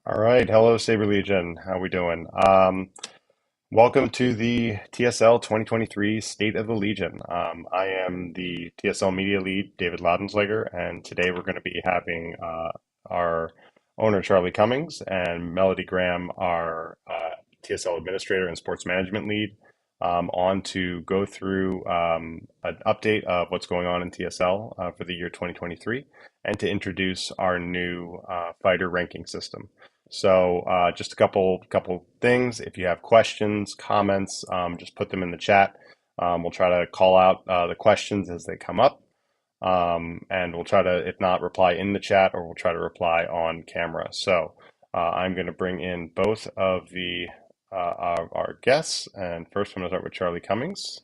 All right, hello Saber Legion. How we doing? Welcome to the TSL 2023 State of the Legion. I am the TSL Media Lead, David Laudenslegger, and today we're going to be having our owner Charlie Cummings and Melody Graham, our TSL Administrator and Sports Management Lead, on to go through an update of what's going on in TSL for the year 2023 and to introduce our new fighter ranking system. So just a couple things. If you have questions, comments, just put them in the chat. We'll try to call out the questions as they come up. And we'll try to, if not, reply in the chat, or we'll try to reply on camera. So I'm going to bring in both of our guests. And first, I'm going to start with Charlie Cummings.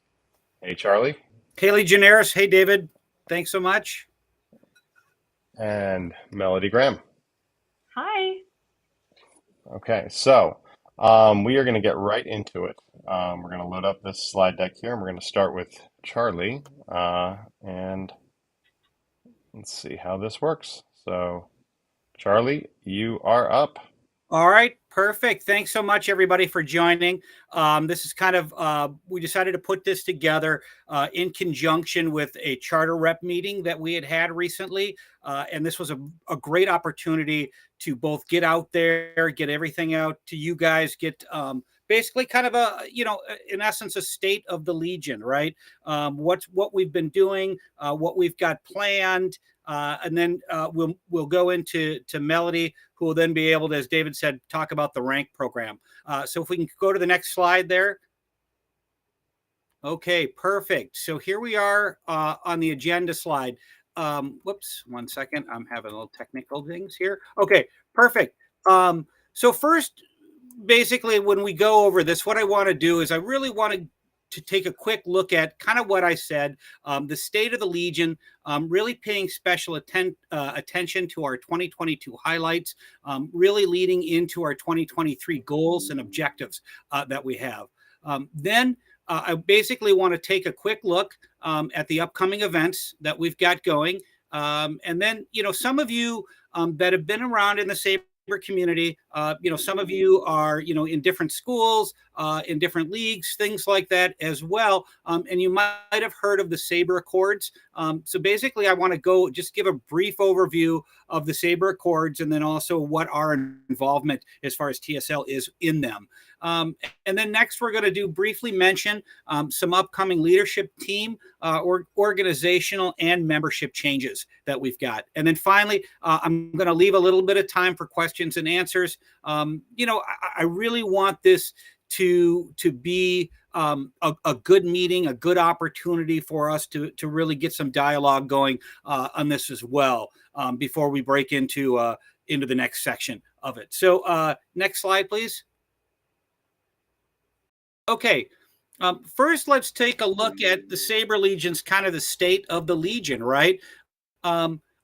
Hey, Charlie. Hey, Legionnaires. Hey, David. Thanks so much. And Melody Graham. Hi. Okay, so we are going to get right into it. We're going to load up this slide deck here, and we're going to start with Charlie. And let's see how this works. So, Charlie, you are up. All right, perfect. Thanks so much, everybody, for joining. This is kind of, we decided to put this together in conjunction with a charter rep meeting that we had recently. And this was a great opportunity to both get out there, get everything out to you guys, get basically kind of a, in essence, a state of the Legion, right? What we've been doing, what we've got planned. And then we'll go into Melody, who will then be able to, as David said, talk about the rank program. So if we can go to the next slide there. Okay, perfect. So here we are on the agenda slide. Whoops, 1 second. I'm having a little technical things here. Okay, perfect. So first, basically, when we go over this, what I want to do is I really want to take a quick look at kind of what I said, the state of the Legion, really paying special attention to our 2022 highlights, really leading into our 2023 goals and objectives that we have. Then I basically want to take a quick look at the upcoming events that we've got going. And then, some of you that have been around in the Saber community, some of you are, in different schools, in different leagues, things like that as well. And you might have heard of the Saber Accords. So basically, I want to just give a brief overview of the Saber Accords, and then also what our involvement as far as TSL is in them. And then next, we're going to briefly mention some upcoming leadership team or organizational and membership changes that we've got. And then finally, I'm going to leave a little bit of time for questions and answers. I really want this to be a good meeting, a good opportunity for us to really get some dialogue going on this as well before we break into the next section of it. So next slide, please. Okay, first let's take a look at the Saber Legion's kind of the state of the Legion, right?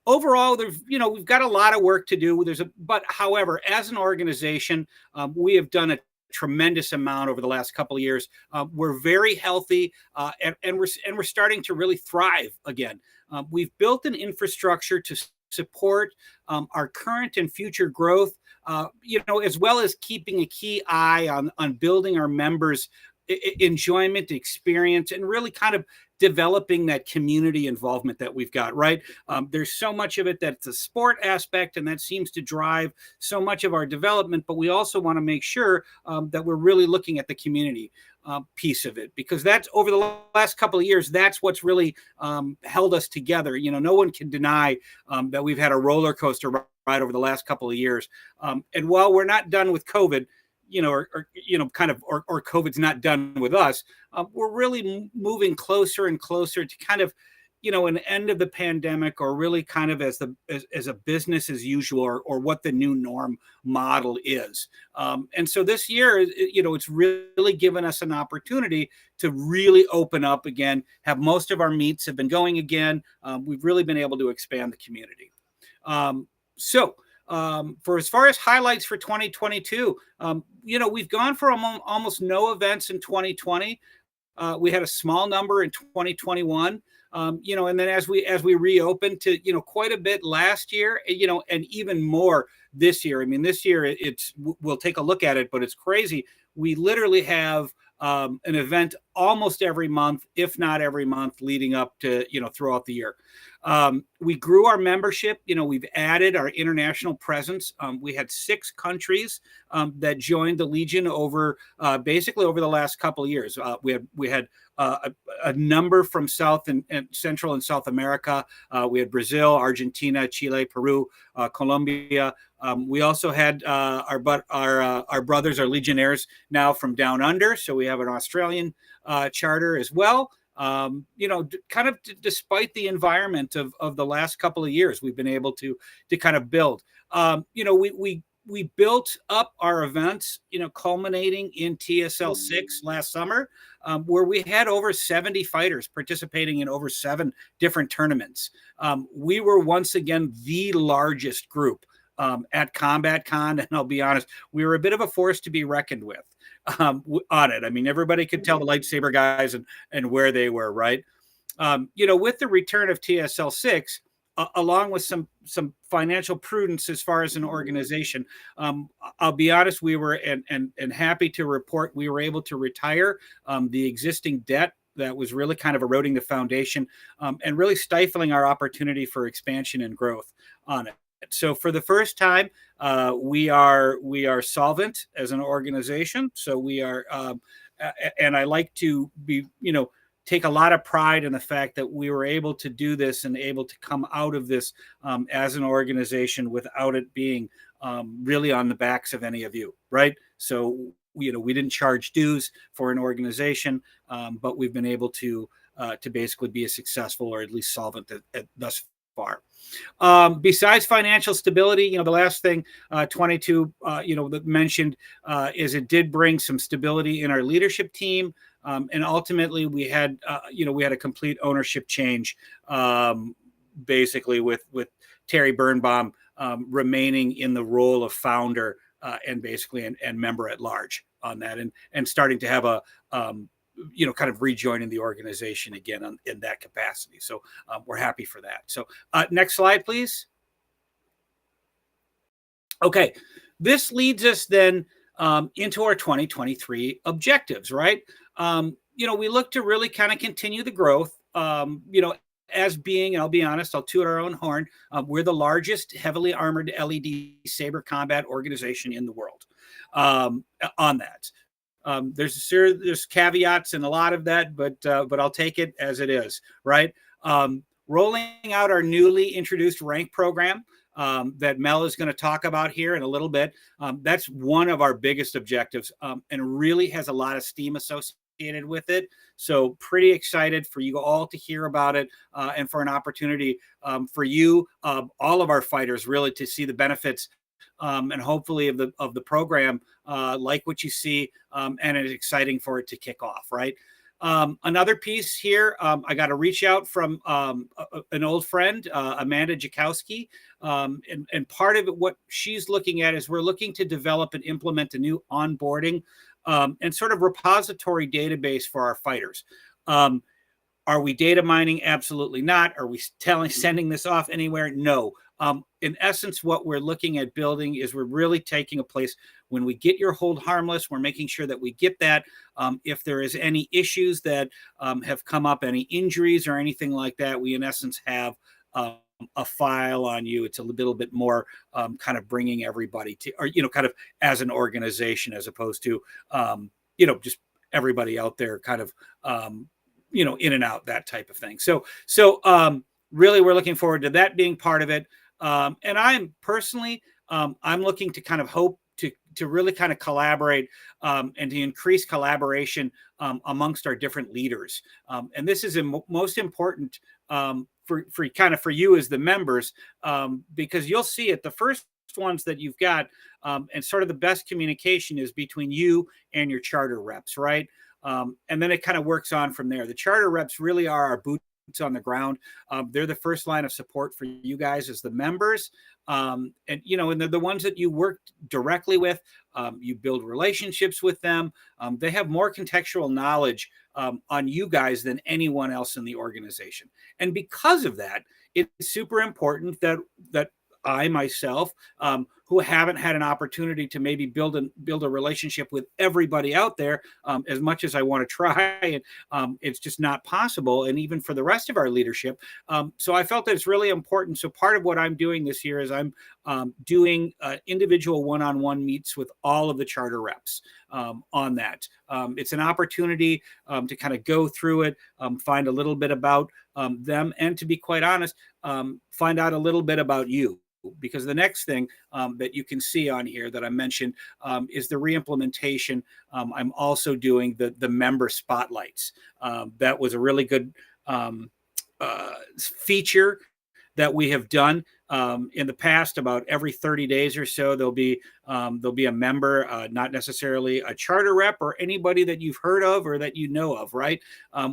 Overall, we've got a lot of work to do. But however, as an organization, we have done a tremendous amount over the last couple of years. We're very healthy, and we're starting to really thrive again. We've built an infrastructure to support our current and future growth, as well as keeping a key eye on building our members' enjoyment, experience, and really kind of developing that community involvement that we've got, right? There's so much of it that's a sport aspect, and that seems to drive so much of our development, but we also want to make sure that we're really looking at the community piece of it, because that's over the last couple of years, that's what's really held us together. No one can deny that we've had a roller coaster ride over the last couple of years. And while we're not done with COVID, or COVID's not done with us, we're really moving closer and closer to kind of an end of the pandemic, or really kind of as a business as usual, or what the new norm model is. And so this year, it's really given us an opportunity to really open up again, have most of our meets have been going again. We've really been able to expand the community. For as far as highlights for 2022, we've gone for almost no events in 2020. We had a small number in 2021. And then as we reopened to, quite a bit last year, and even more this year. I mean, this year we'll take a look at it, but it's crazy. We literally have an event almost every month, if not every month, leading up to, throughout the year. We grew our membership. We've added our international presence. We had 6 countries that joined the Legion basically over the last couple of years. We had a number from South and Central and South America. We had Brazil, Argentina, Chile, Peru, Colombia. We also had our brothers, our Legionnaires, now from down under. So we have an Australian charter as well. Kind of despite the environment of the last couple of years, we've been able to kind of build. We built up our events, culminating in TSL 6 last summer, where we had over 70 fighters participating in over 7 different tournaments. We were once again the largest group at Combat Con, and I'll be honest, we were a bit of a force to be reckoned with on it. I mean, everybody could tell the lightsaber guys and where they were, right? With the return of TSL 6, along with some financial prudence as far as an organization, I'll be honest, we were and happy to report we were able to retire the existing debt that was really kind of eroding the foundation and really stifling our opportunity for expansion and growth on it. So for the first time, we are solvent as an organization. So we are, and I like to be, take a lot of pride in the fact that we were able to do this and able to come out of this as an organization without it being really on the backs of any of you, right? So we didn't charge dues for an organization, but we've been able to basically be a successful, or at least solvent thus far. Besides financial stability, the last thing 22 that mentioned is it did bring some stability in our leadership team, and ultimately we had a complete ownership change, basically with Terry Birnbaum remaining in the role of founder and basically and member at large on that, and starting to have a kind of rejoining the organization again in that capacity. So we're happy for that. So next slide, please. Okay, this leads us then into our 2023 objectives, right? We look to really kind of continue the growth, as being, and I'll be honest, I'll toot our own horn, we're the largest heavily armored LED saber combat organization in the world on that. There's caveats and a lot of that, but I'll take it as it is, right? Rolling out our newly introduced rank program that Mel is going to talk about here in a little bit. That's one of our biggest objectives, and really has a lot of steam associated with it. So pretty excited for you all to hear about it, and for an opportunity for you, all of our fighters, really to see the benefits and hopefully of the program, like what you see, and it's exciting for it to kick off, right? Another piece here, I got to reach out from an old friend, Amanda Jakowski, and part of it, what she's looking at is we're looking to develop and implement a new onboarding and sort of repository database for our fighters. Are we data mining? Absolutely not. Are we sending this off anywhere? No. In essence, what we're looking at building is we're really taking a place when we get your hold harmless, we're making sure that we get that. If there is any issues that have come up, any injuries or anything like that, we in essence have a file on you. It's a little bit more kind of bringing everybody to, or, kind of as an organization, as opposed to, just everybody out there kind of, in and out, that type of thing. So really, we're looking forward to that being part of it. And I'm personally, I'm looking to kind of hope to really kind of collaborate and to increase collaboration amongst our different leaders. And this is most important for you as the members, because you'll see it. The first ones that you've got, and sort of the best communication is between you and your charter reps, right? And then it kind of works on from there. The charter reps really are our boots on the ground. They're the first line of support for you guys as the members. And they're the ones that you work directly with. You build relationships with them. They have more contextual knowledge on you guys than anyone else in the organization. And because of that, it's super important that I myself, who haven't had an opportunity to maybe build a relationship with everybody out there as much as I want to try, and it's just not possible. And even for the rest of our leadership, so I felt that it's really important. So part of what I'm doing this year is I'm doing individual one-on-one meets with all of the charter reps on that. It's an opportunity to kind of go through it, find a little bit about them, and to be quite honest, find out a little bit about you. Because the next thing that you can see on here that I mentioned is the reimplementation. I'm also doing the member spotlights. That was a really good feature that we have done in the past. About every 30 days or so, there'll be a member, not necessarily a charter rep or anybody that you've heard of or that you know of, right?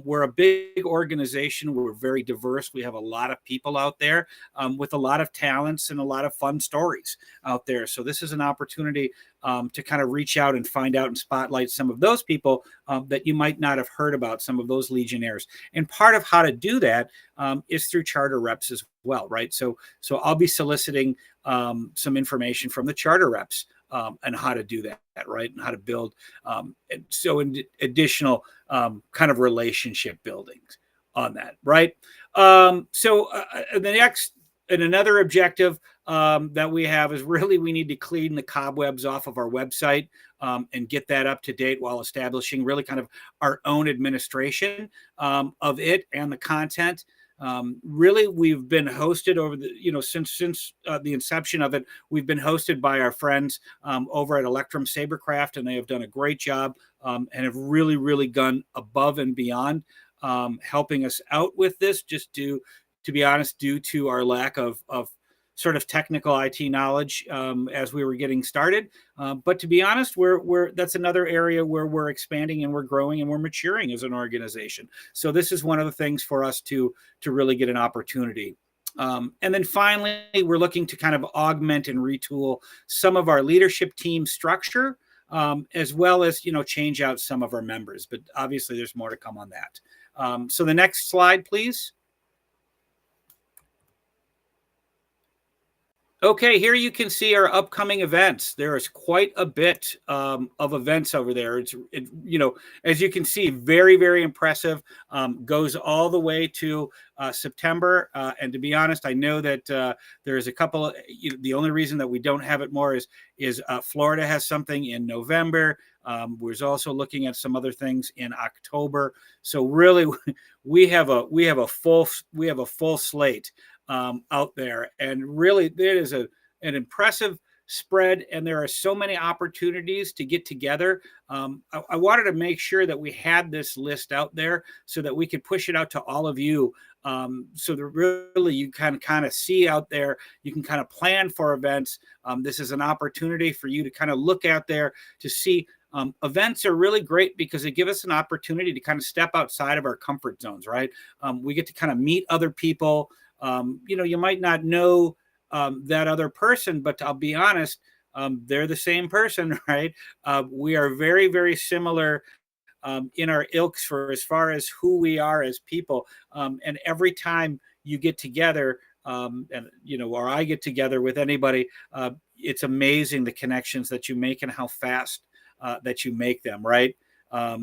We're a big organization. We're very diverse. We have a lot of people out there with a lot of talents and a lot of fun stories out there. So this is an opportunity to kind of reach out and find out and spotlight some of those people that you might not have heard about, some of those Legionnaires. And part of how to do that is through charter reps as well, right? So I'll be soliciting some information from the charter reps and how to do that, right? And how to build additional kind of relationship buildings on that, right? The next and another objective that we have is really we need to clean the cobwebs off of our website and get that up to date while establishing really kind of our own administration of it and the content. Really, we've been hosted over since the inception of it. We've been hosted by our friends over at Electrum Sabercraft, and they have done a great job and have really, really gone above and beyond helping us out with this. Just to be honest, due to our lack of sort of technical IT knowledge as we were getting started. But to be honest, that's another area where we're expanding and we're growing and we're maturing as an organization. So this is one of the things for us to really get an opportunity. And then finally, we're looking to kind of augment and retool some of our leadership team structure, as well as, change out some of our members. But obviously, there's more to come on that. So the next slide, please. Okay, here you can see our upcoming events. There is quite a bit of events over there. As you can see, very, very impressive. Goes all the way to September. And to be honest, I know that there's a couple. The only reason that we don't have it more is Florida has something in November. We're also looking at some other things in October. So really, we have a full slate out there, and really there is an impressive spread, and there are so many opportunities to get together. I wanted to make sure that we had this list out there so that we could push it out to all of you, so that really you can kind of see out there, you can kind of plan for events. This is an opportunity for you to kind of look out there to see. Events are really great because they give us an opportunity to kind of step outside of our comfort zones, right? We get to kind of meet other people. You might not know that other person, but I'll be honest, they're the same person, right? We are very, very similar in our ilks for as far as who we are as people. And every time you get together, or I get together with anybody, it's amazing the connections that you make and how fast that you make them, right?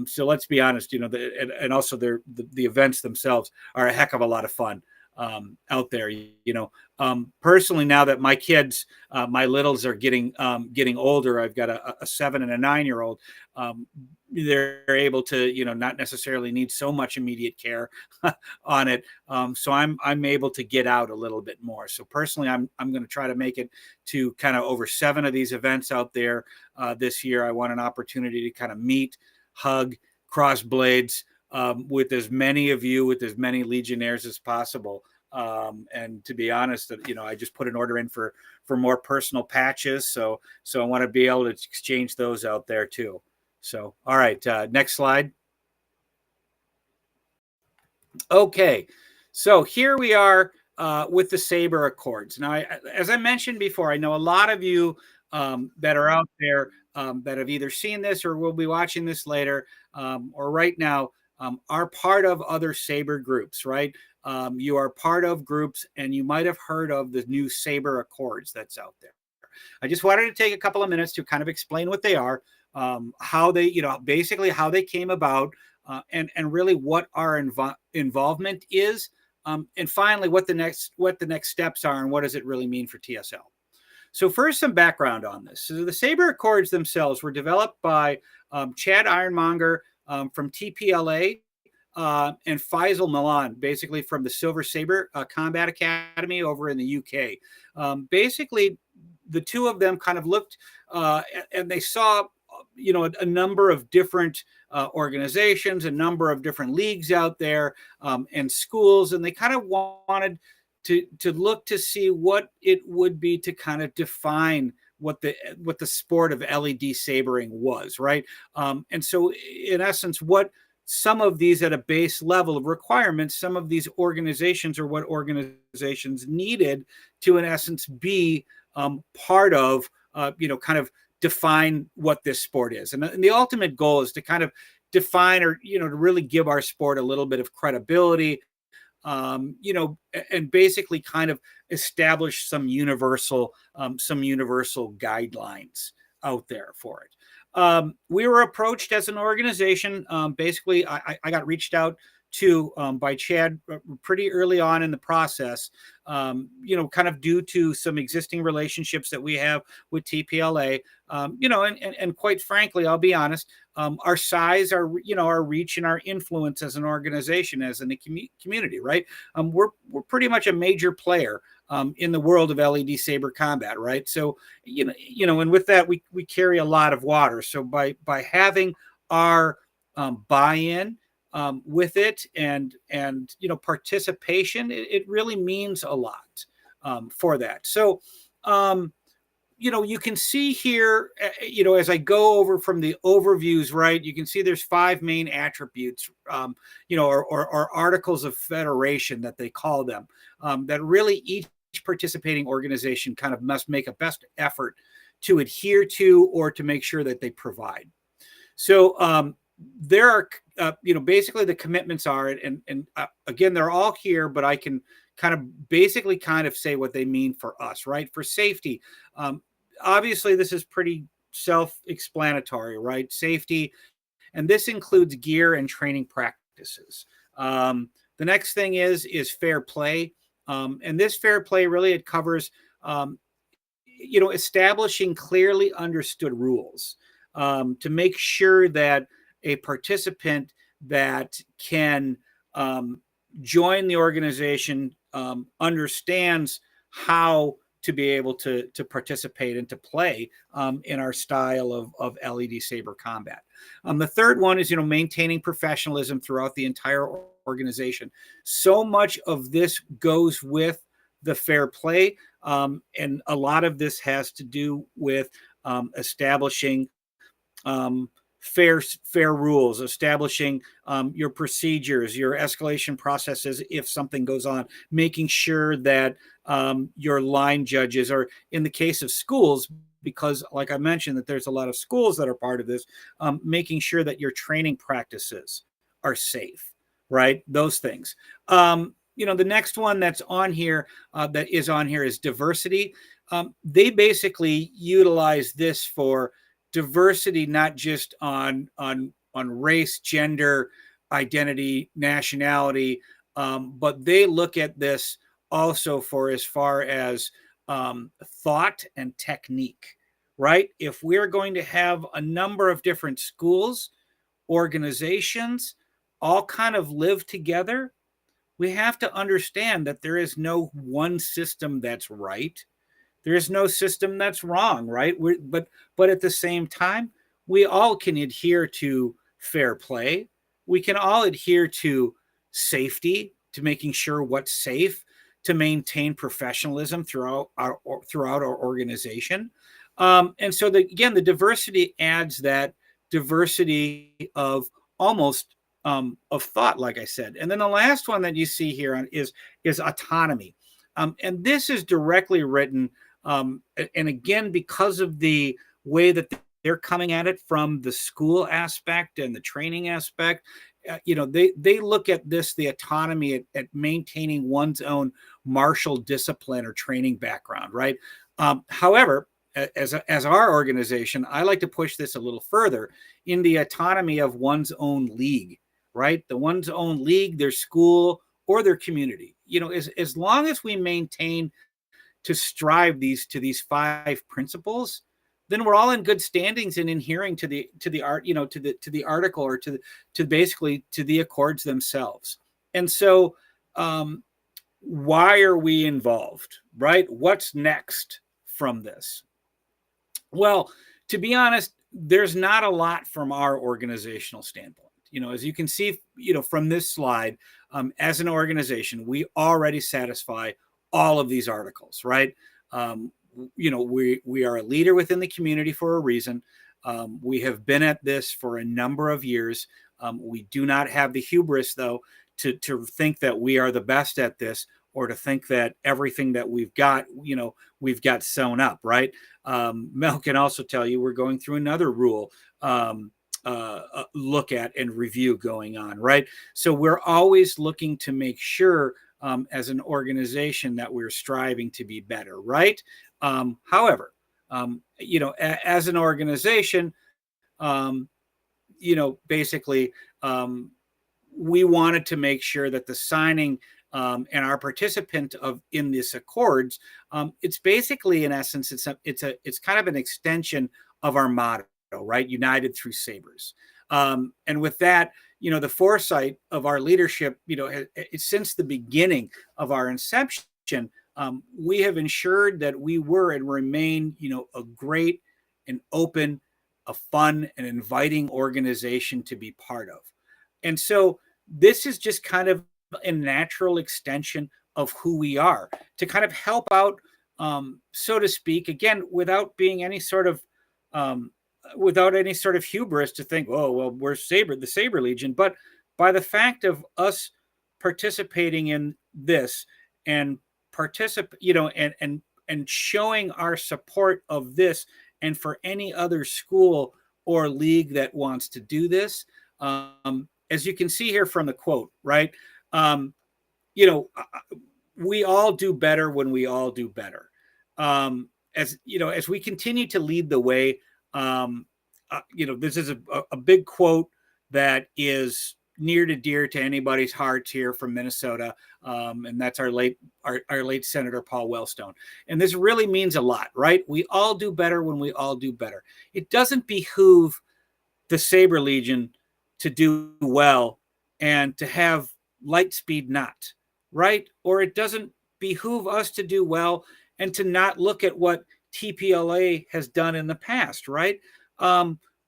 So let's be honest, and also the events themselves are a heck of a lot of fun. out there. Personally, now that my kids, my littles are getting older, I've got a 7 and a 9-year-old. They're able to, not necessarily need so much immediate care on it. So I'm able to get out a little bit more. So personally, I'm going to try to make it to kind of over 7 of these events out there this year. I want an opportunity to kind of meet, hug, cross blades with as many of you, with as many Legionnaires as possible. And to be honest, I just put an order in for more personal patches. So I want to be able to exchange those out there too. So, all right, next slide. Okay, so here we are with the Saber Accords. Now, as I mentioned before, I know a lot of you that are out there that have either seen this or will be watching this later or right now are part of other Saber groups, right? You are part of groups, and you might have heard of the new Saber Accords that's out there. I just wanted to take a couple of minutes to kind of explain what they are, how they, basically how they came about, and really what our involvement is, and finally what the next steps are and what does it really mean for TSL. So first, some background on this. So the Saber Accords themselves were developed by Chad Ironmonger from TPLA and Faisal Milan, basically from the Silver Saber Combat Academy over in the UK. Basically, the two of them kind of looked and they saw, a number of different organizations, a number of different leagues out there and schools, and they kind of wanted to look to see what it would be to kind of define what the sport of LED sabering was, right? And so, in essence, what some of these at a base level of requirements, some of these organizations or what organizations needed to, in essence, be part of, kind of define what this sport is. And the ultimate goal is to kind of define or, to really give our sport a little bit of credibility, and basically kind of establish some universal guidelines out there for it. We were approached as an organization. Basically, I got reached out to by Chad pretty early on in the process, kind of due to some existing relationships that we have with TPLA, and quite frankly, I'll be honest, our size, our reach, and our influence as an organization, as in the community, right? We're pretty much a major player in the world of LED saber combat, right? So, and with that, we carry a lot of water. So by having our buy-in with it and participation, it really means a lot for that. So, you can see here, as I go over from the overviews, right, you can see there's 5 main attributes, or articles of federation that they call them, that really each participating organization kind of must make a best effort to adhere to or to make sure that they provide. So there are, basically the commitments are, and again, they're all here, but I can kind of say what they mean for us, right? For safety, obviously this is pretty self-explanatory, right? Safety, and this includes gear and training practices. The next thing is fair play, and this fair play really, it covers, establishing clearly understood rules to make sure that a participant that can join the organization understands how to be able to participate and to play in our style of LED saber combat. The third one is, maintaining professionalism throughout the entire organization. So much of this goes with the fair play, and a lot of this has to do with establishing fair rules, establishing your procedures, your escalation processes if something goes on, making sure that your line judges, or in the case of schools, because like I mentioned that there's a lot of schools that are part of this, making sure that your training practices are safe, right? Those things. The next one that's on here, is diversity. They basically utilize this for diversity, not just on race, gender, identity, nationality, but they look at this also for as far as thought and technique, right? If we're going to have a number of different schools, organizations, all kind of live together, we have to understand that there is no one system that's right. There is no system that's wrong, right? But at the same time, we all can adhere to fair play. We can all adhere to safety, to making sure what's safe, to maintain professionalism throughout our organization. And so again, the diversity adds that diversity of almost of thought, like I said. And then the last one that you see here is autonomy. And this is directly written and again, because of the way that they're coming at it from the school aspect and the training aspect, they look at this, the autonomy at maintaining one's own martial discipline or training background, right? However, as our organization, I like to push this a little further in the autonomy of one's own league, right? The one's own league, their school, or their community. As long as we maintain to strive to these 5 principles, then we're all in good standings in adhering to the art, to the article, or to basically to the accords themselves. And so, why are we involved, right? What's next from this? Well, to be honest, there's not a lot from our organizational standpoint. As you can see, from this slide, as an organization, we already satisfy all of these articles, right? We are a leader within the community for a reason. We have been at this for a number of years. We do not have the hubris, though, to think that we are the best at this, or to think that everything that we've got sewn up, right? Mel can also tell you we're going through another rule look at and review going on, right? So we're always looking to make sure as an organization that we're striving to be better, right? However, as an organization, basically, we wanted to make sure that the signing and our participant in this accords, it's basically, in essence, it's kind of an extension of our motto, right? United through Sabers. And with that, the foresight of our leadership, since the beginning of our inception, we have ensured that we were and remain, a great and open, a fun and inviting organization to be part of. And so this is just kind of a natural extension of who we are, to kind of help out, so to speak, again, without being any sort of hubris to think, oh, well, we're the Saber Legion, but by the fact of us participating in this and and showing our support of this, and for any other school or league that wants to do this, as you can see here from the quote, right? We all do better when we all do better. As we continue to lead the way, this is a big quote that is near to dear to anybody's hearts here from Minnesota, and that's our late Senator Paul Wellstone. And this really means a lot, right? We all do better when we all do better. It doesn't behoove the Saber Legion to do well and to have Lightspeed not, right? Or it doesn't behoove us to do well and to not look at what TPLA has done in the past, right?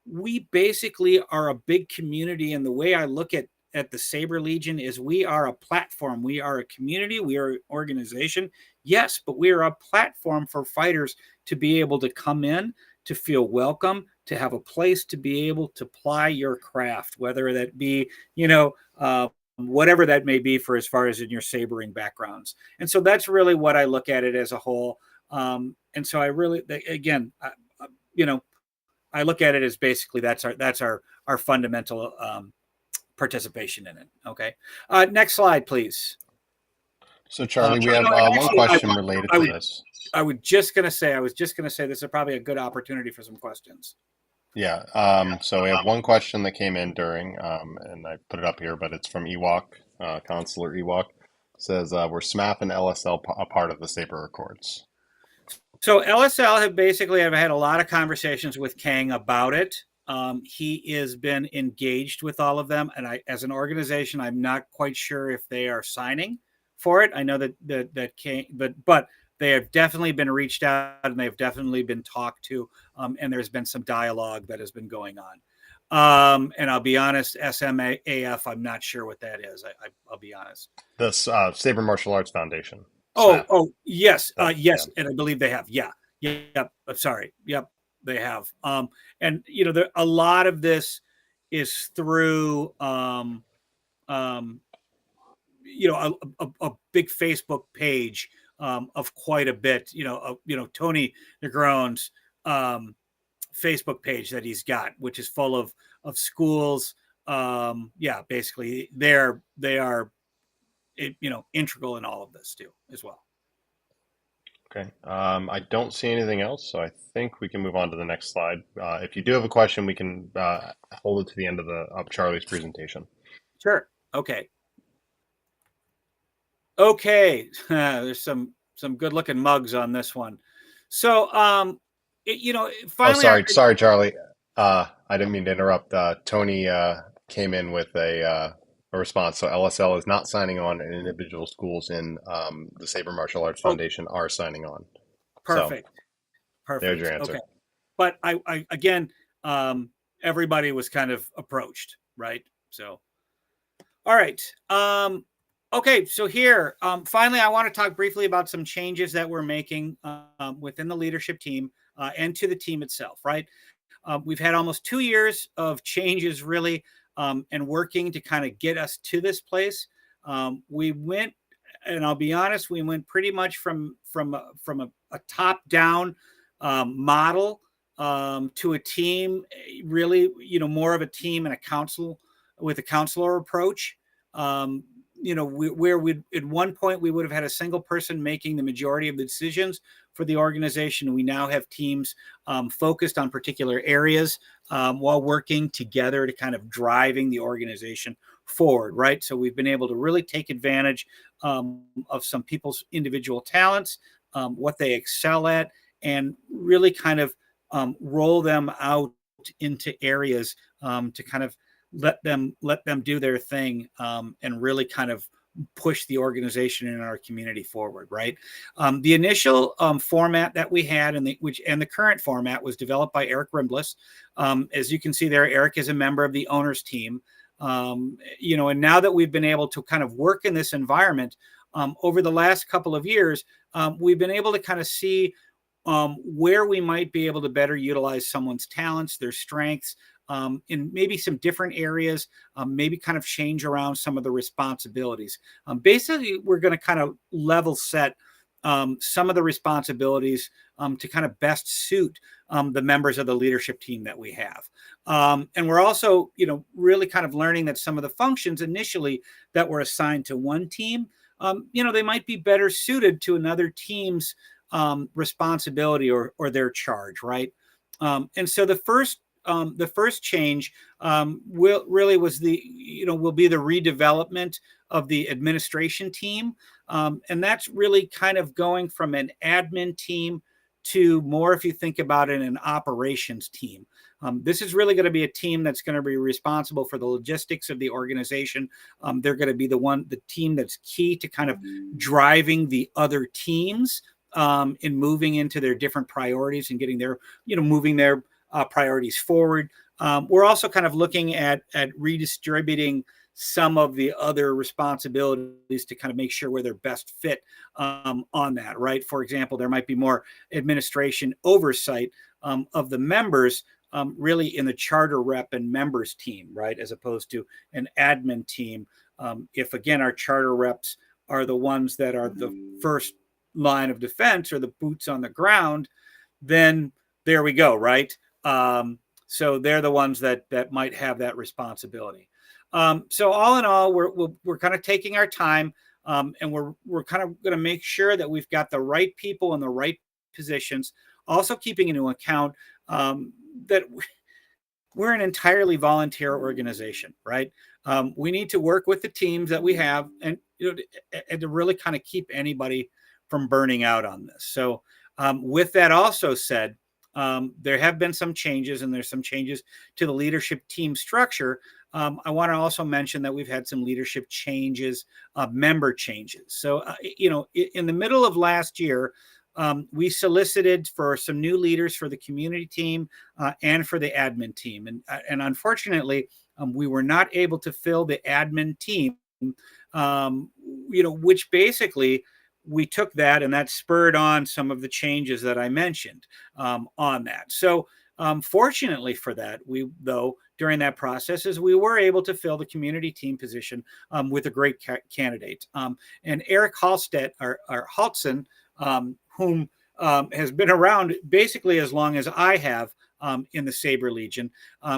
We basically are a big community, and the way I look at the Saber Legion is we are a platform. We are a community. We are an organization. Yes, but we are a platform for fighters to be able to come in, to feel welcome, to have a place to be able to ply your craft, whether that be, whatever that may be for as far as in your sabering backgrounds. And so that's really what I look at it as a whole. And so I really, again, I look at it as basically that's our fundamental participation in it. Okay. Next slide, please. So Charlie, we have one question related to this. I was just going to say this is probably a good opportunity for some questions. Yeah. So we have one question that came in during, and I put it up here, but it's from Ewok Consular Ewok, says we're SMAP and LSL a part of the Saber Accords. So LSL have had a lot of conversations with Kang about it. He has been engaged with all of them, and as an organization, I'm not quite sure if they are signing for it. I know that Kang, but they have definitely been reached out, and they've definitely been talked to, and there's been some dialogue that has been going on. And I'll be honest, SMAF, I'm not sure what that is. I'll be honest. The Saber Martial Arts Foundation, SMAF. Oh, yes, Yeah, yes, and I believe they have. Yeah, yep. Sorry, yep, they have. And a lot of this is through, um, a big Facebook page of quite a bit. Tony Negron's Facebook page that he's got, which is full of schools. Yeah, basically, they are integral in all of this too, as well. Okay. I don't see anything else, so I think we can move on to the next slide. If you do have a question, we can hold it to the end of Charlie's presentation. Sure. Okay. Okay. There's some good looking mugs on this one. So, finally. Sorry, Charlie. I didn't mean to interrupt. Tony came in with a response. So LSL is not signing on, and individual schools in the Saber Martial Arts Foundation are signing on. Perfect. So, Perfect. there's your answer. Okay. But I again, everybody was kind of approached, right? So, all right. Okay, so here, finally, I want to talk briefly about some changes that we're making within the leadership team and to the team itself, right? We've had almost 2 years of changes, really, and working to kind of get us to this place. We went, and I'll be honest, we went pretty much from a top-down model to a team, really, more of a team and a council with a counselor approach. Where we at one point we would have had a single person making the majority of the decisions for the organization. We now have teams focused on particular areas while working together to kind of driving the organization forward, right? So we've been able to really take advantage of some people's individual talents, what they excel at, and really kind of roll them out into areas to kind of let them do their thing and really kind of push the organization in our community forward, right? The initial format that we had and the current format was developed by Eric Rimbliss. As you can see there, Eric is a member of the owners team. And now that we've been able to kind of work in this environment over the last couple of years, we've been able to kind of see where we might be able to better utilize someone's talents, their strengths, in maybe some different areas, maybe kind of change around some of the responsibilities. Basically, we're going to kind of level set some of the responsibilities to kind of best suit the members of the leadership team that we have. And we're also, really kind of learning that some of the functions initially that were assigned to one team, they might be better suited to another team's responsibility or their charge, right? And so the first change will be the redevelopment of the administration team. And that's really kind of going from an admin team to more, if you think about it, an operations team. This is really going to be a team that's going to be responsible for the logistics of the organization. They're going to be the team that's key to kind of driving the other teams in moving into their different priorities and getting their, moving their priorities forward. We're also kind of looking at redistributing some of the other responsibilities to kind of make sure where they're best fit on that, right? For example, there might be more administration oversight of the members really in the charter rep and members team, right? As opposed to an admin team. If, again, our charter reps are the ones that are the first line of defense or the boots on the ground, then there we go, right? So they're the ones that might have that responsibility. So all in all, we're kind of taking our time, and we're kind of going to make sure that we've got the right people in the right positions. Also keeping into account that we're an entirely volunteer organization, right? we need to work with the teams that we have, and and to really kind of keep anybody from burning out on this. So with that also said, there have been some changes, and there's some changes to the leadership team structure. I want to also mention that we've had some leadership changes, member changes. So, in the middle of last year, we solicited for some new leaders for the community team and for the admin team. And unfortunately, we were not able to fill the admin team, which basically we took that, and that spurred on some of the changes that I mentioned on that. So fortunately for that, during that process, is we were able to fill the community team position with a great candidate. And Eric Halstead, or Haltson, whom has been around basically as long as I have in the Saber Legion,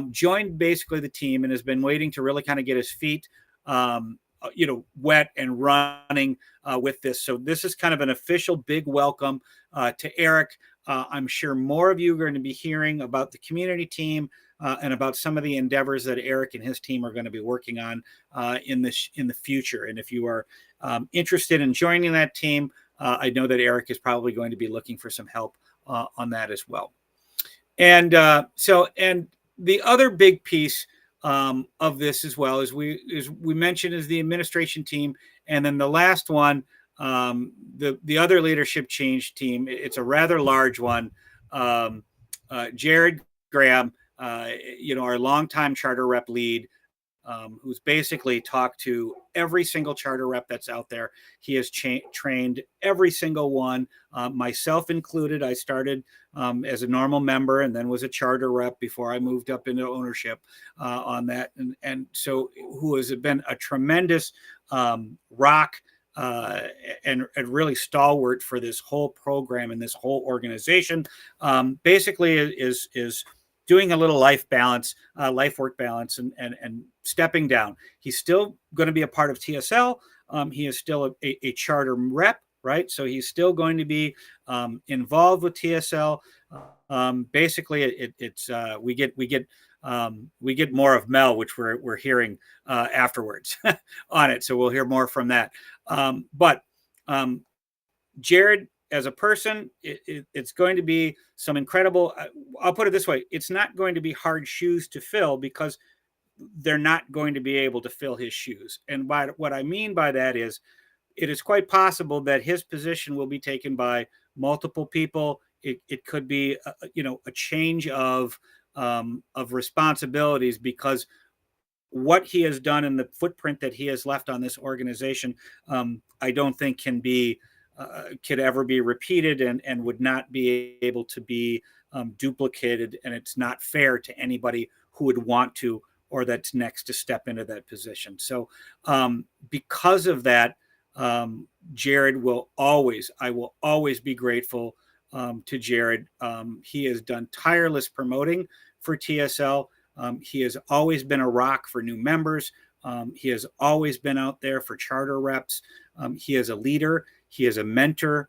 joined basically the team and has been waiting to really kind of get his feet wet and running with this. So this is kind of an official big welcome to Eric. I'm sure more of you are going to be hearing about the community team and about some of the endeavors that Eric and his team are going to be working on in the future. And if you are interested in joining that team, I know that Eric is probably going to be looking for some help on that as well. And and the other big piece of this as well as we mentioned is the administration team, and then the last one, the other leadership change team. It's a rather large one. Jared Graham, our longtime charter rep lead, who's basically talked to every single charter rep that's out there. He has trained every single one, myself included. I started as a normal member and then was a charter rep before I moved up into ownership on that. And so who has been a tremendous rock and really stalwart for this whole program and this whole organization. Basically is doing a little life work balance, and stepping down. He's still going to be a part of TSL. He is still a charter rep, right? So he's still going to be involved with TSL. Basically, we get more of Mel, which we're hearing afterwards on it. So we'll hear more from that. But Jared, as a person, it's going to be some incredible, I'll put it this way, it's not going to be hard shoes to fill, because they're not going to be able to fill his shoes. And what I mean by that is, it is quite possible that his position will be taken by multiple people. It could be a change of responsibilities, because what he has done and the footprint that he has left on this organization, I don't think could ever be repeated, and would not be able to be duplicated. And it's not fair to anybody who would want to, or that's next to step into that position. So because of that, Jared I will always be grateful to Jared. He has done tireless promoting for TSL. He has always been a rock for new members. He has always been out there for charter reps. He is a leader. He is a mentor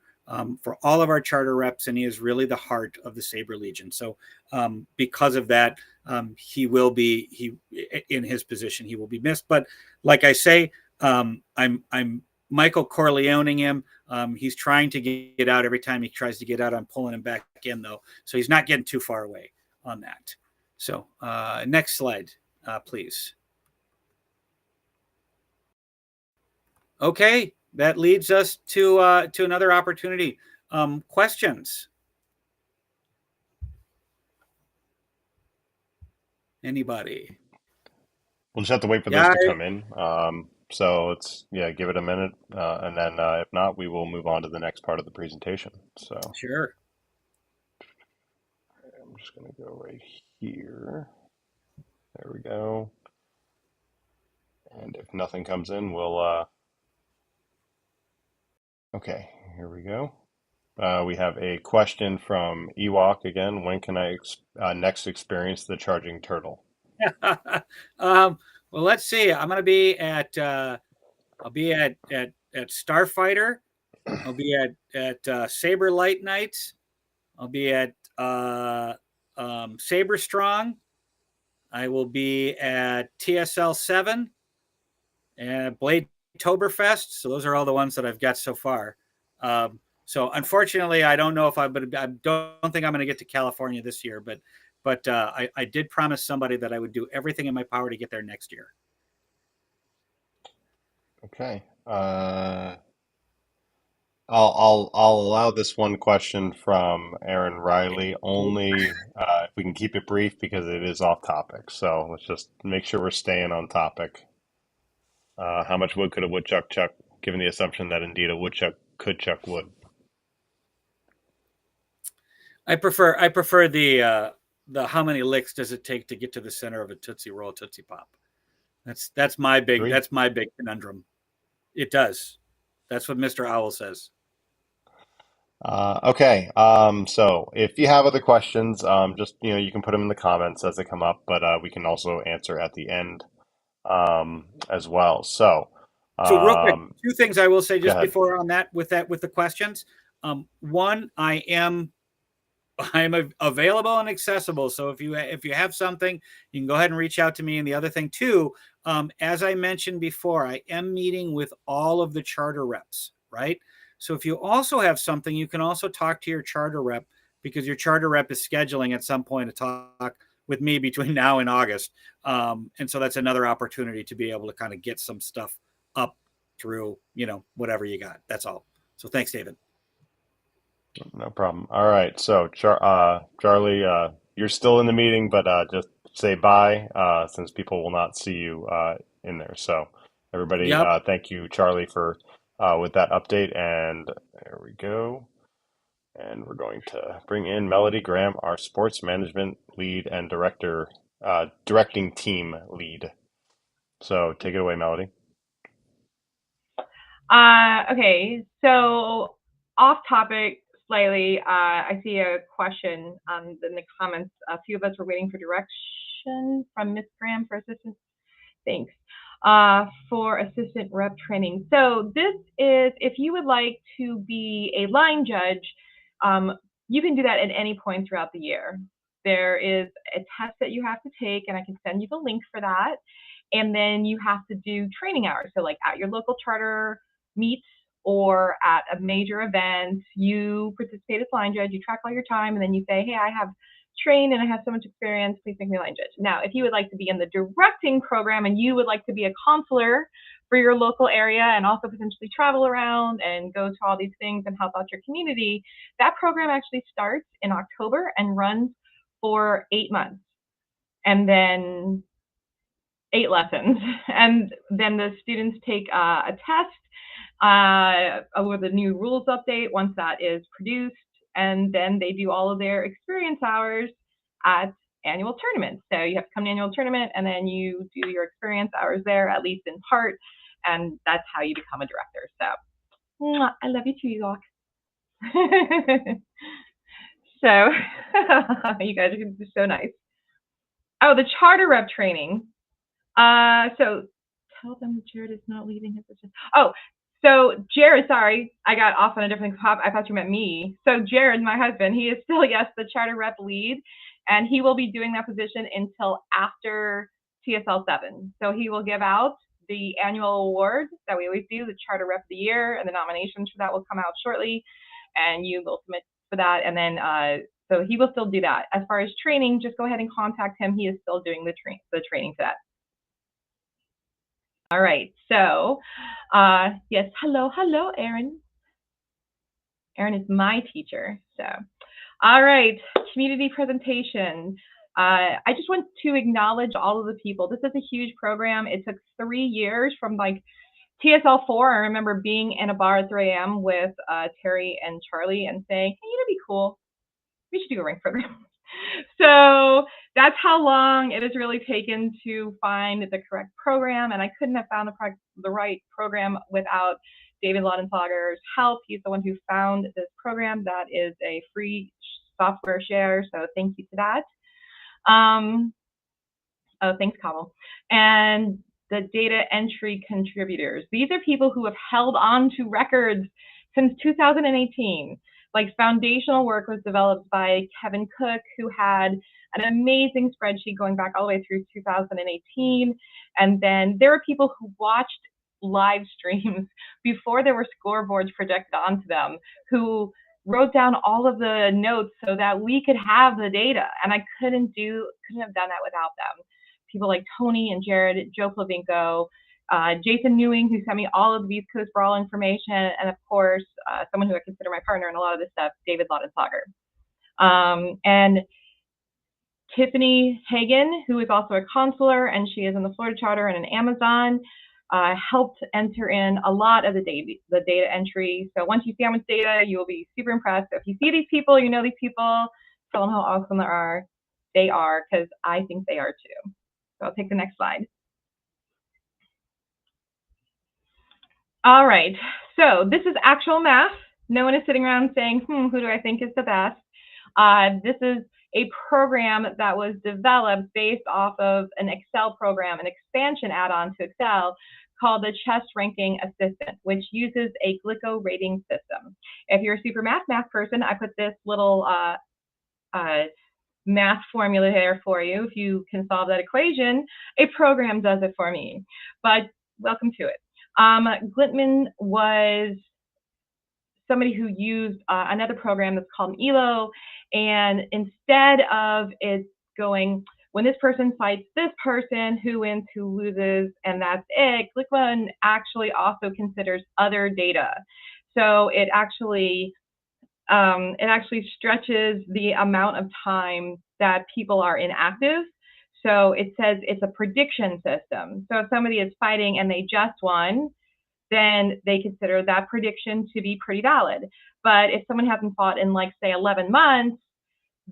for all of our charter reps, and he is really the heart of the Saber Legion. So because of that, in his position, he will be missed. But like I say, I'm Michael Corleoning him. He's trying to get out. Every time he tries to get out, I'm pulling him back in, though. So he's not getting too far away on that. So next slide, please. Okay, that leads us to another opportunity. Questions? Anybody? We'll just have to wait for those to come in. So let's give it a minute, and then if not, we will move on to the next part of the presentation. So sure. I'm just going to go right here. There we go. And if nothing comes in, we'll okay, here we go. We have a question from Ewok again. When can I next experience the charging turtle? Well, let's see. I'm going to be at I'll be at Starfighter. I'll be at Saber Light Nights. I'll be at Saber Strong. I will be at TSL 7. and Bladetoberfest. So those are all the ones that I've got so far. So unfortunately, I don't know if I don't think I'm going to get to California this year, but I did promise somebody that I would do everything in my power to get there next year. Okay. I'll allow this one question from Aaron Riley only if we can keep it brief because it is off topic. So let's just make sure we're staying on topic. How much wood could a woodchuck chuck, given the assumption that indeed a woodchuck could chuck wood? I prefer the how many licks does it take to get to the center of a Tootsie Roll Tootsie Pop? That's my big Three. conundrum. It does. That's what Mr. Owl says. Okay. So if you have other questions, just you can put them in the comments as they come up, but we can also answer at the end as well. So So real quick, um, two things I will say go just ahead. before on that with the questions. One, I am available and accessible. So if you have something, you can go ahead and reach out to me. And the other thing too, as I mentioned before, I am meeting with all of the charter reps, right? So if you also have something, you can also talk to your charter rep because your charter rep is scheduling at some point to talk with me between now and August. And so that's another opportunity to be able to kind of get some stuff up through, whatever you got. That's all. So thanks, David. No problem. All right. So Charlie, you're still in the meeting, but just say bye since people will not see you in there. So everybody, Yep. thank you, Charlie, for with that update. And there we go. And we're going to bring in Melody Graham, our sports management lead and directing team lead. So take it away, Melody. Okay, so off topic slightly, I see a question in the comments. A few of us were waiting for direction from Miss Graham for assistance. Thanks. For assistant rep training. So this is, if you would like to be a line judge, you can do that at any point throughout the year. There is a test that you have to take, and I can send you the link for that. And then you have to do training hours. So like at your local charter meets or at a major event, you participate as line judge, you track all your time, and then you say, hey, I have trained and I have so much experience, please make me line judge. Now, if you would like to be in the directing program and you would like to be a counselor for your local area and also potentially travel around and go to all these things and help out your community, that program actually starts in October and runs for 8 months. And then 8 lessons. And then the students take a test over the new rules update once that is produced. And then they do all of their experience hours at annual tournaments. So you have to come to annual tournament and then you do your experience hours there, at least in part. And that's how you become a director. So I love you too, York. So you guys are so nice. Oh, the charter rep training. So tell them Jared is not leaving his position. Oh, so Jared, sorry, I got off on a different topic. I thought you meant me. So Jared, my husband, he is still, yes, the charter rep lead, and he will be doing that position until after TSL 7. So he will give out the annual award that we always do, the charter rep of the year, and the nominations for that will come out shortly, and you will submit for that. And then, so he will still do that. As far as training, just go ahead and contact him. He is still doing the training for that. All right, so yes, hello, Erin. Erin is my teacher, so. All right, community presentation. I just want to acknowledge all of the people. This is a huge program. It took 3 years from like TSL 4. I remember being in a bar at 3 a.m. with Terry and Charlie and saying, hey, it'd be cool. We should do a rank program. So that's how long it has really taken to find the correct program. And I couldn't have found the right program without David Laudenslager's help. He's the one who found this program that is a free software share. So thank you to that. Oh, thanks, Kamal. And the data entry contributors. These are people who have held on to records since 2018. Like foundational work was developed by Kevin Cook, who had an amazing spreadsheet going back all the way through 2018. And then there are people who watched live streams before there were scoreboards projected onto them, who wrote down all of the notes so that we could have the data. And I couldn't have done that without them. People like Tony and Jared, Joe Plavinko, Jason Newing, who sent me all of the East Coast Brawl information, and of course, someone who I consider my partner in a lot of this stuff, David Laudenslager. And Tiffany Hagan, who is also a consular, and she is in the Florida Charter and an Amazon, helped enter in a lot of the data entry. So once you see how much data, you will be super impressed. So if you see these people, you know these people, tell them how awesome they are, because I think they are too. So I'll take the next slide. All right, so this is actual math. No one is sitting around saying, who do I think is the best? This is a program that was developed based off of an Excel program, an expansion add-on to Excel called the Chess Ranking Assistant, which uses a Glico rating system. If you're a super math person, I put this little math formula here for you. If you can solve that equation, a program does it for me, but welcome to it. Glitman was somebody who used another program that's called ELO, and instead of it going, when this person fights this person, who wins, who loses, and that's it, Glitman actually also considers other data. So it actually stretches the amount of time that people are inactive. So it says it's a prediction system. So if somebody is fighting and they just won, then they consider that prediction to be pretty valid. But if someone hasn't fought in, like, say, 11 months,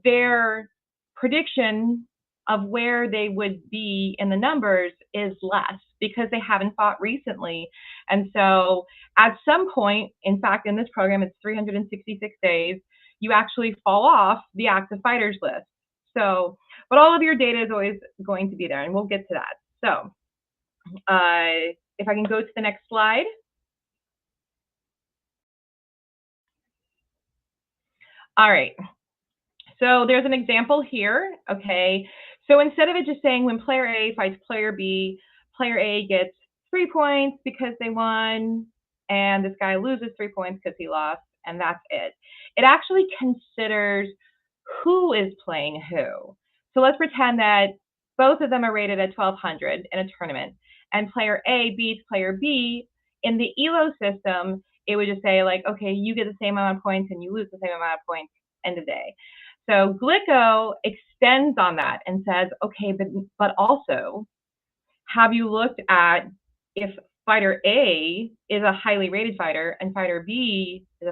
their prediction of where they would be in the numbers is less because they haven't fought recently. And so at some point, in fact, in this program, it's 366 days, you actually fall off the active fighters list. So, but all of your data is always going to be there, and we'll get to that. So if I can go to the next slide. All right. So there's an example here, okay? So instead of it just saying when player A fights player B, player A gets 3 points because they won, and this guy loses 3 points because he lost, and that's it. It actually considers who is playing who. So let's pretend that both of them are rated at 1200 in a tournament, and player A beats player B. In the ELO system, it would just say, like, okay, you get the same amount of points and you lose the same amount of points, end of day. So Glico extends on that and says, okay, but also, have you looked at if fighter A is a highly rated fighter and fighter B is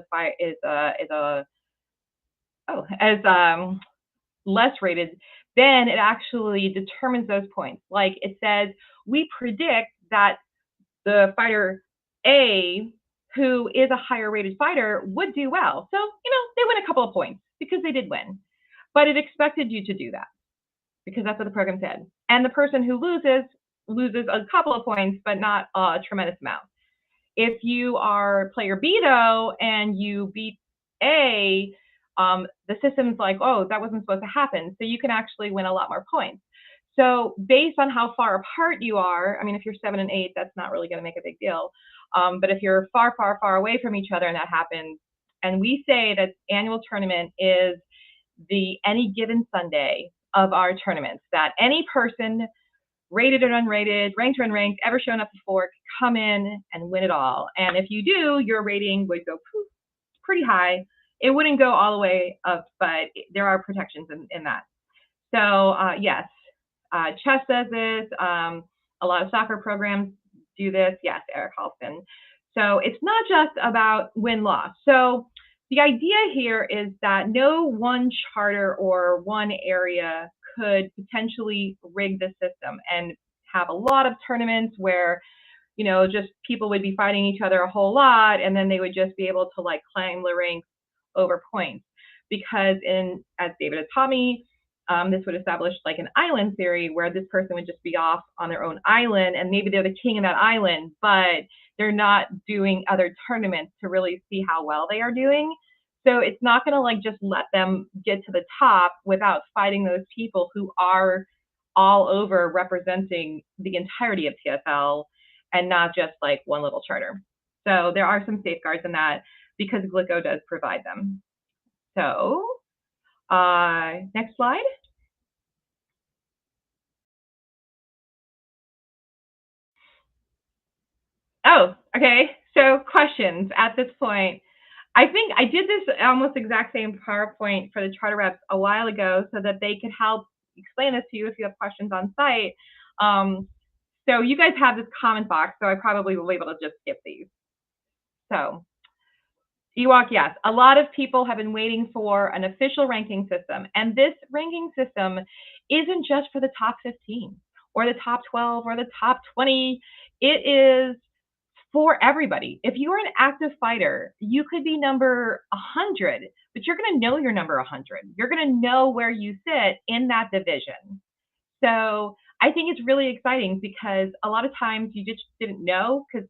less rated, then it actually determines those points. Like it says, we predict that the fighter A, who is a higher rated fighter, would do well. So, they win a couple of points because they did win. But it expected you to do that because that's what the program said. And the person who loses a couple of points, but not a tremendous amount. If you are player B, though, and you beat A, the system's like, oh, that wasn't supposed to happen. So you can actually win a lot more points. So based on how far apart you are, I mean, if you're 7 and 8, that's not really going to make a big deal. But if you're far, far, far away from each other and that happens, and we say that annual tournament is the any given Sunday of our tournaments, that any person, rated or unrated, ranked or unranked, ever shown up before, can come in and win it all. And if you do, your rating would go pretty high. It wouldn't go all the way up, but there are protections in that. So yes, chess does this. A lot of soccer programs do this. Yes, Eric Halston. So it's not just about win-loss. So the idea here is that no one charter or one area could potentially rig the system and have a lot of tournaments where, just people would be fighting each other a whole lot, and then they would just be able to, like, climb the ranks over points. Because as David has taught me, this would establish like an island theory where this person would just be off on their own island, and maybe they're the king of that island, but they're not doing other tournaments to really see how well they are doing. So it's not going to, like, just let them get to the top without fighting those people who are all over representing the entirety of TSL and not just like one little charter. So there are some safeguards in that because Glico does provide them. So next slide. Oh, okay. So questions at this point. I think I did this almost exact same PowerPoint for the charter reps a while ago so that they could help explain this to you if you have questions on site. So you guys have this comment box, so I probably will be able to just skip these. So Ewok, yes, a lot of people have been waiting for an official ranking system, and this ranking system isn't just for the top 15 or the top 12 or the top 20. It is for everybody. If you are an active fighter, you could be number 100, but you're going to know you're number 100. You're going to know where you sit in that division. So I think it's really exciting because a lot of times you just didn't know because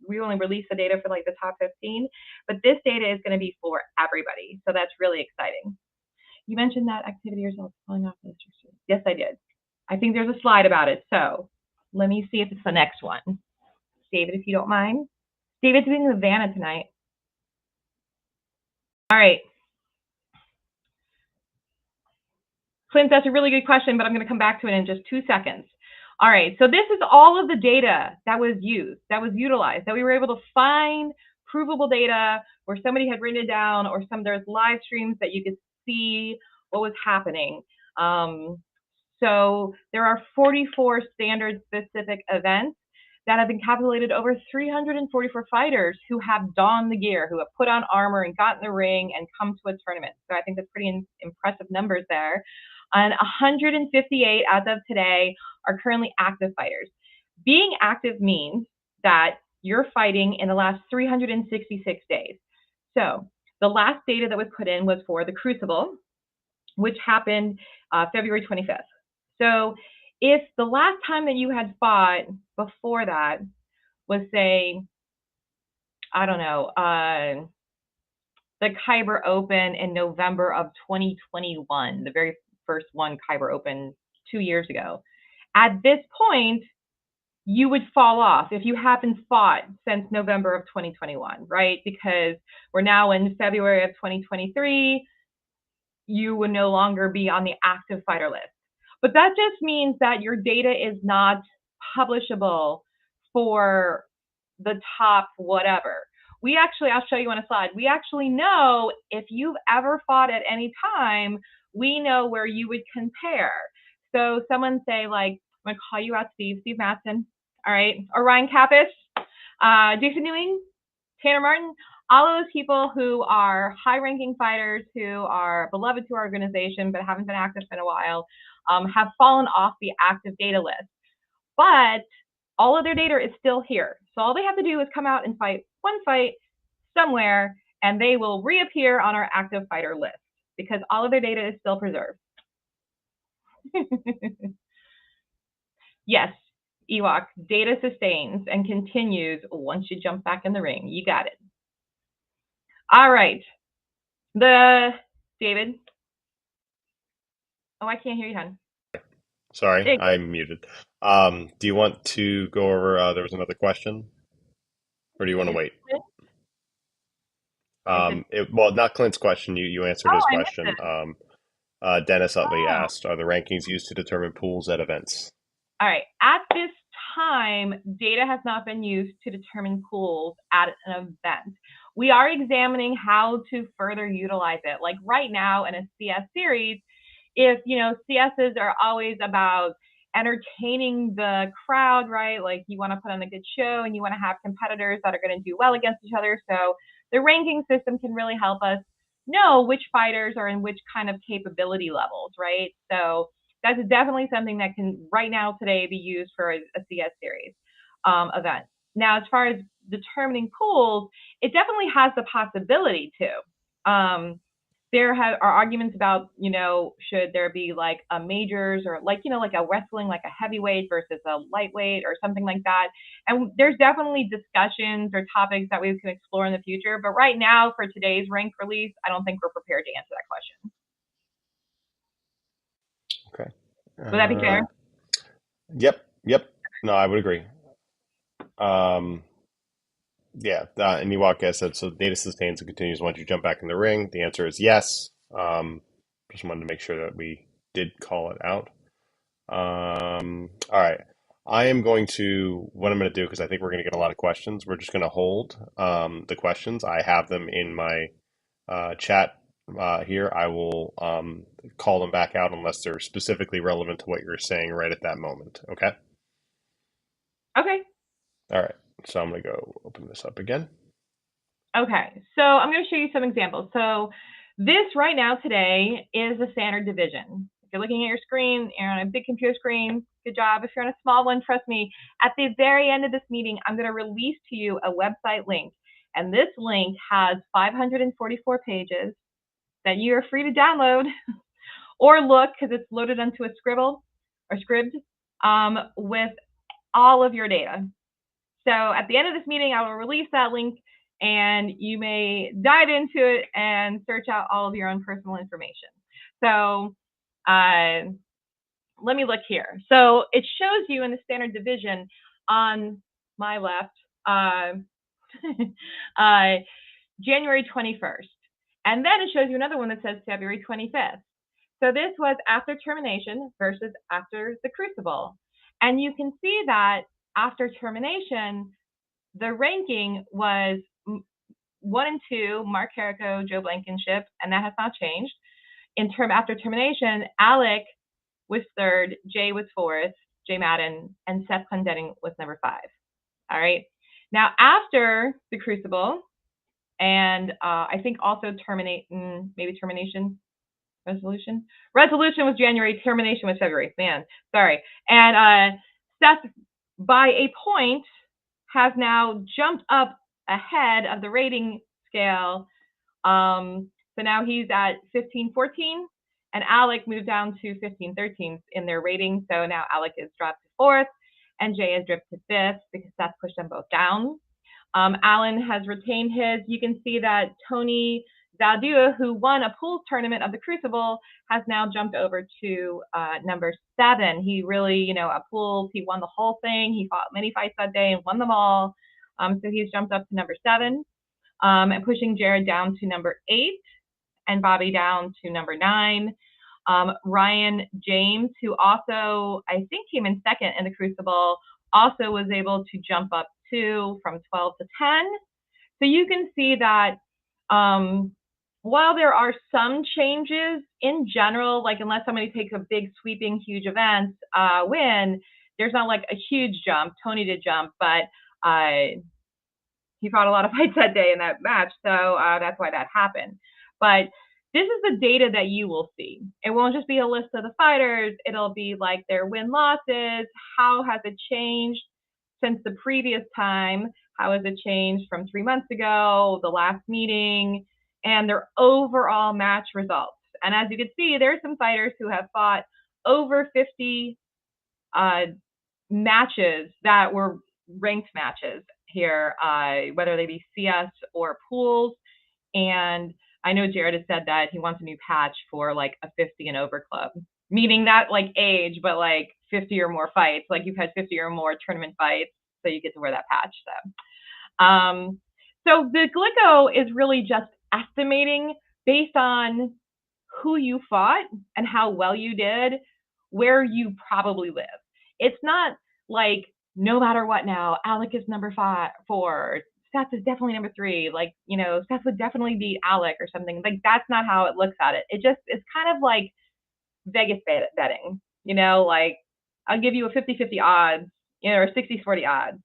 we only release the data for like the top 15, but this data is going to be for everybody. So that's really exciting. You mentioned that activity results falling off the district. Yes, I did. I think there's a slide about it. So let me see if it's the next one. David, if you don't mind. David's doing Havana tonight. All right. Clint, that's a really good question, but I'm going to come back to it in just 2 seconds. All right, so this is all of the data that was used, that was utilized, that we were able to find provable data where somebody had written it down or there's live streams that you could see what was happening. So there are 44 standard specific events that have encapsulated over 344 fighters who have donned the gear, who have put on armor and gotten the ring and come to a tournament. So I think that's pretty impressive numbers there. And 158 as of today are currently active fighters. Being active means that you're fighting in the last 366 days. So the last data that was put in was for the Crucible, which happened February 25th. So if the last time that you had fought before that was, say, I don't know, the Kyber Open in November of 2021, the very first one, Kyber Open 2 years ago. At this point, you would fall off if you haven't fought since November of 2021, right? Because we're now in February of 2023, you would no longer be on the active fighter list. But that just means that your data is not publishable for the top whatever. We actually, I'll show you on a slide, we actually know if you've ever fought at any time, we know where you would compare. So someone say like, I'm gonna call you out, Steve Matson, all right, or Ryan Kappas, Jason Ewing, Tanner Martin, all of those people who are high-ranking fighters who are beloved to our organization but haven't been active in a while, have fallen off the active data list. But all of their data is still here. So all they have to do is come out and fight one fight somewhere, and they will reappear on our active fighter list because all of their data is still preserved. Yes, Ewok, data sustains and continues once you jump back in the ring. You got it. All right. David. Oh, I can't hear you, hon. Sorry, I'm muted. Do you want to go over, there was another question? Or do you want to wait? Well, not Clint's question. You answered his question. Dennis Utley asked, are the rankings used to determine pools at events? All right. At this time, data has not been used to determine pools at an event. We are examining how to further utilize it. Like right now in a CS series, if, CSs are always about entertaining the crowd, right? Like you want to put on a good show and you want to have competitors that are going to do well against each other. So the ranking system can really help us know which fighters are in which kind of capability levels, right? So that's definitely something that can right now today be used for a CS series event. Now, as far as determining pools, it definitely has the possibility to. There are arguments about, should there be like a majors or like, like a wrestling, like a heavyweight versus a lightweight or something like that. And there's definitely discussions or topics that we can explore in the future. But right now for today's rank release, I don't think we're prepared to answer that question. Okay. Would that be fair? Yep. No, I would agree. Yeah, and Iwaka said, so data sustains and continues once you jump back in the ring. The answer is yes. Just wanted to make sure that we did call it out. All right. What I'm going to do, because I think we're going to get a lot of questions, we're just going to hold the questions. I have them in my chat here. I will call them back out unless they're specifically relevant to what you're saying right at that moment. Okay? Okay. All right. So I'm going to go open this up again. Okay, so I'm going to show you some examples. So this right now today is a standard division. If you're looking at your screen, you're on a big computer screen, good job. If you're on a small one, trust me, at the very end of this meeting, I'm going to release to you a website link. And this link has 544 pages that you are free to download or look, because it's loaded onto a Scribble or Scribd with all of your data. So at the end of this meeting, I will release that link and you may dive into it and search out all of your own personal information. So let me look here. So it shows you in the standard division on my left, January 21st. And then it shows you another one that says February 25th. So this was after termination versus after the crucible. And you can see that after termination, the ranking was 1 and 2, Mark Carrico, Joe Blankenship, and that has not changed. After termination, Alec was 3rd, Jay was 4th, Jay Madden, and Seth Clendenning was number 5. All right. Now after the crucible, and I think also termination resolution. Resolution was January, termination was February. Man, sorry. And Seth, by a point, has now jumped up ahead of the rating scale. So now he's at 15-14, and Alec moved down to 15-13 in their rating. So now Alec is dropped to 4th, and Jay has dropped to 5th because Seth pushed them both down. Alan has retained his. You can see that Tony Zaldua, who won a pools tournament of the Crucible, has now jumped over to number 7. He really, at pools, he won the whole thing. He fought many fights that day and won them all. So he's jumped up to number 7, and pushing Jared down to number 8, and Bobby down to number 9. Ryan James, who also, I think, came in 2nd in the Crucible, also was able to jump up from 12 to 10. So you can see that while there are some changes in general, like unless somebody takes a big sweeping huge event win, there's not like a huge jump. Tony did jump, but he fought a lot of fights that day in that match, so that's why that happened. But this is the data that you will see. It won't just be a list of the fighters. It'll be like their win-losses. How has it changed since the previous time? How has it changed from 3 months ago, the last meeting, and their overall match results? And as you can see, there's some fighters who have fought over 50 matches that were ranked matches here, whether they be CS or pools. And I know Jared has said that he wants a new patch for like a 50 and over club, meaning not like age, but like 50 or more fights. Like you've had 50 or more tournament fights, so you get to wear that patch. So the Glico is really just estimating based on who you fought and how well you did, where you probably live. It's not like no matter what now, Alec is number 4, Seth is definitely number 3. Like, Seth would definitely beat Alec or something. Like, that's not how it looks at it. It's kind of like Vegas betting, like I'll give you a 50-50 odds, or 60-40 odds.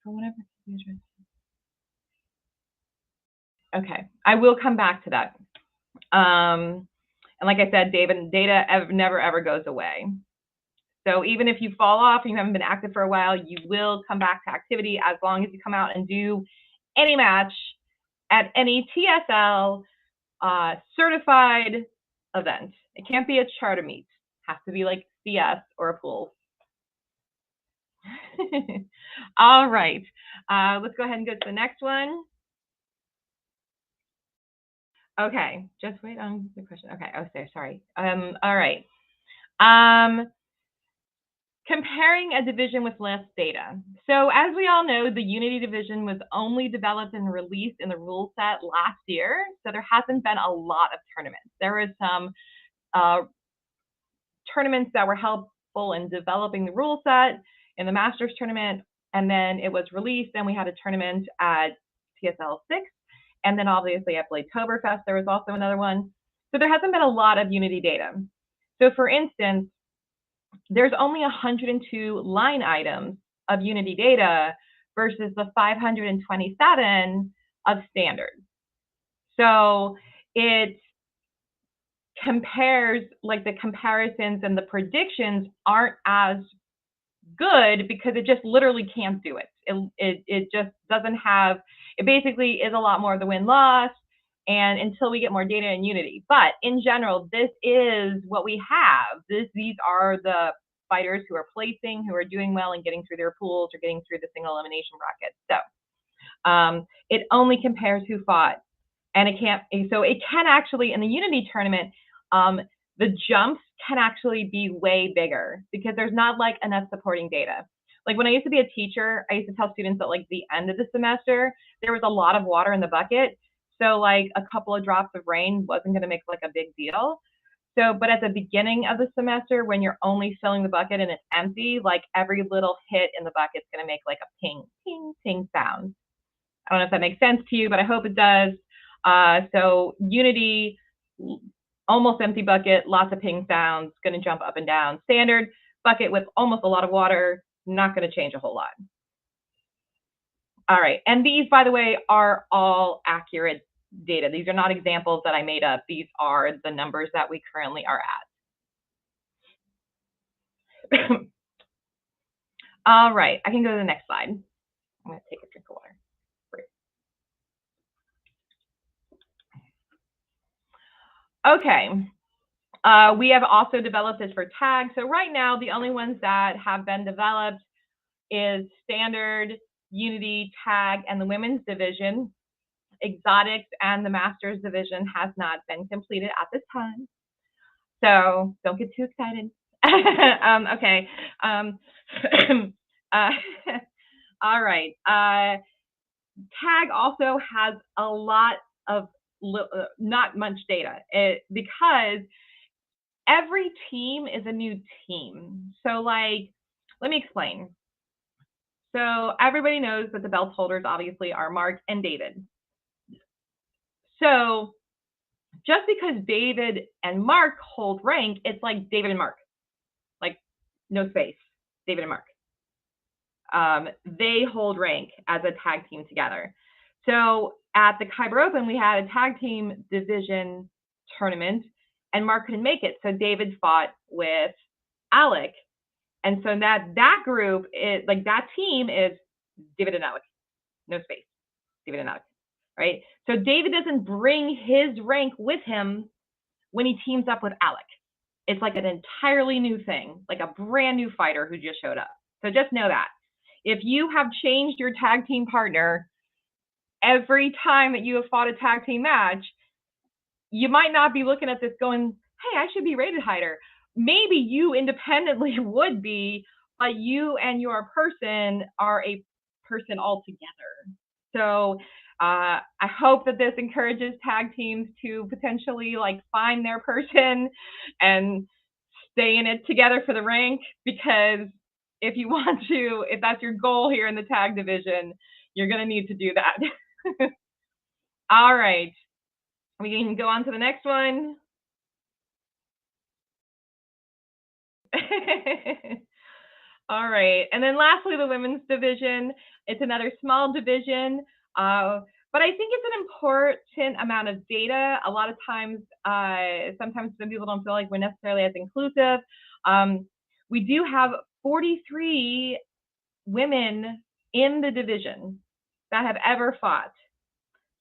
For whatever. Okay, I will come back to that. And like I said, data never ever goes away. So even if you fall off and you haven't been active for a while, you will come back to activity as long as you come out and do any match at any TSL certified event. It can't be a charter meet. It has to be like CS or a pool. All right. Let's go ahead and go to the next one. Okay, just wait on the question. Okay, sorry. All right. Comparing a division with less data. So as we all know, the Unity division was only developed and released in the rule set last year. So there hasn't been a lot of tournaments. There was some tournaments that were helpful in developing the rule set in the Masters tournament. And then it was released and we had a tournament at TSL 6. And then obviously at Bladetoberfest, there was also another one. So there hasn't been a lot of Unity data. So for instance, there's only 102 line items of Unity data versus the 527 of standard. So it compares, like the comparisons and the predictions aren't as good because it just literally can't do it. It just doesn't have, it basically is a lot more of the win-loss, and until we get more data in Unity. But in general, this is what we have. These are the fighters who are placing, who are doing well and getting through their pools or getting through the single elimination bracket. So it only compares who fought, and it can't. So it can actually, in the Unity tournament, the jumps can actually be way bigger because there's not like enough supporting data. Like when I used to be a teacher, I used to tell students that like the end of the semester, there was a lot of water in the bucket. So like a couple of drops of rain wasn't going to make like a big deal. So, but at the beginning of the semester, when you're only filling the bucket and it's empty, like every little hit in the bucket is going to make like a ping, ping, ping sound. I don't know if that makes sense to you, but I hope it does. So Unity, almost empty bucket, lots of ping sounds, going to jump up and down. Standard bucket with almost a lot of water, not going to change a whole lot. All right, and these, by the way, are all accurate data. These are not examples that I made up. These are the numbers that we currently are at. All right, I can go to the next slide. I'm going to take a drink of water. Okay, we have also developed this for tags. So right now, the only ones that have been developed is standard, Unity, tag, and the women's division. Exotics and the Masters division has not been completed at this time. So don't get too excited. Okay. All right. Tag also has a lot of not much data because every team is a new team. So like, let me explain. So everybody knows that the belt holders obviously are Mark and David. So just because David and Mark hold rank, it's like David and Mark, like no space, David and Mark. They hold rank as a tag team together. So at the Kyber Open, we had a tag team division tournament, and Mark couldn't make it. So David fought with Alec. And so that group, like that team is David and Alec, no space, David and Alec, right? So David doesn't bring his rank with him when he teams up with Alec. It's like an entirely new thing, like a brand new fighter who just showed up. So just know that. If you have changed your tag team partner every time that you have fought a tag team match, you might not be looking at this going, hey, I should be rated higher. Maybe you independently would be, but you and your person are a person altogether. So I hope that this encourages tag teams to potentially like find their person and stay in it together for the rank, because if you want to, if that's your goal here in the tag division, you're going to need to do that. All right. We can go on to the next one. All right. And then lastly, the women's division. It's another small division, but I think it's an important amount of data. A lot of times, sometimes some people don't feel like we're necessarily as inclusive. We do have 43 women in the division that have ever fought.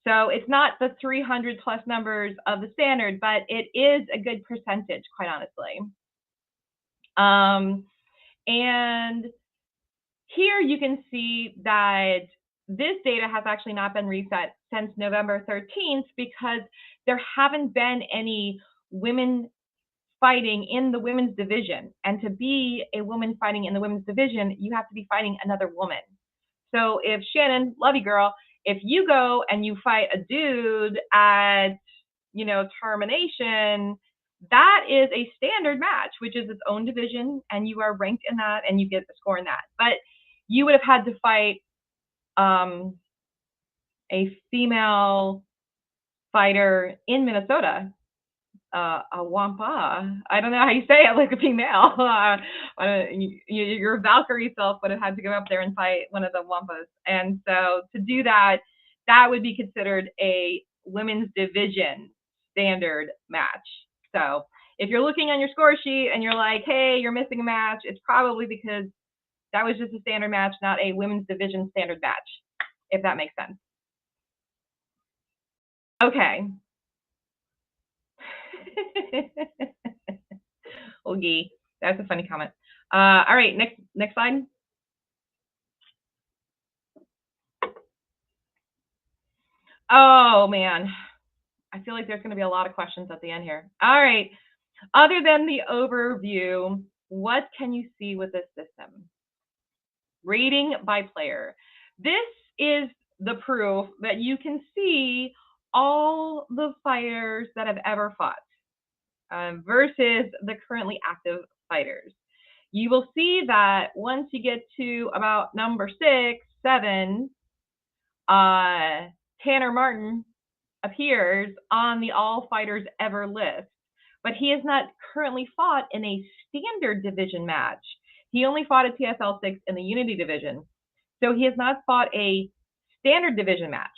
So it's not the 300 plus numbers of the standard, but it is a good percentage, quite honestly. And here you can see that this data has actually not been reset since November 13th because there haven't been any women fighting in the women's division. And to be a woman fighting in the women's division, you have to be fighting another woman. So if Shannon, love you girl, if you go and you fight a dude at, you know, termination, that is a standard match, which is its own division, and you are ranked in that and you get a score in that. But you would have had to fight a female fighter in Minnesota, a Wampa. I don't know how you say it, like a female. Your Valkyrie self would have had to go up there and fight one of the Wampas. And so to do that, that would be considered a women's division standard match. So if you're looking on your score sheet and you're like, hey, you're missing a match, it's probably because that was just a standard match, not a women's division standard match, if that makes sense. Okay. Oogie, that's a funny comment. All right, next slide. Oh man, I feel like there's going to be a lot of questions at the end here. All right, other than the overview, what can you see with this system? Rating by player. This is the proof that you can see all the fighters that have ever fought versus the currently active fighters. You will see that once you get to about number 6, 7, Tanner Martin appears on the all fighters ever list, but he has not currently fought in a standard division match. He only fought at TSL 6 in the Unity division. So he has not fought a standard division match.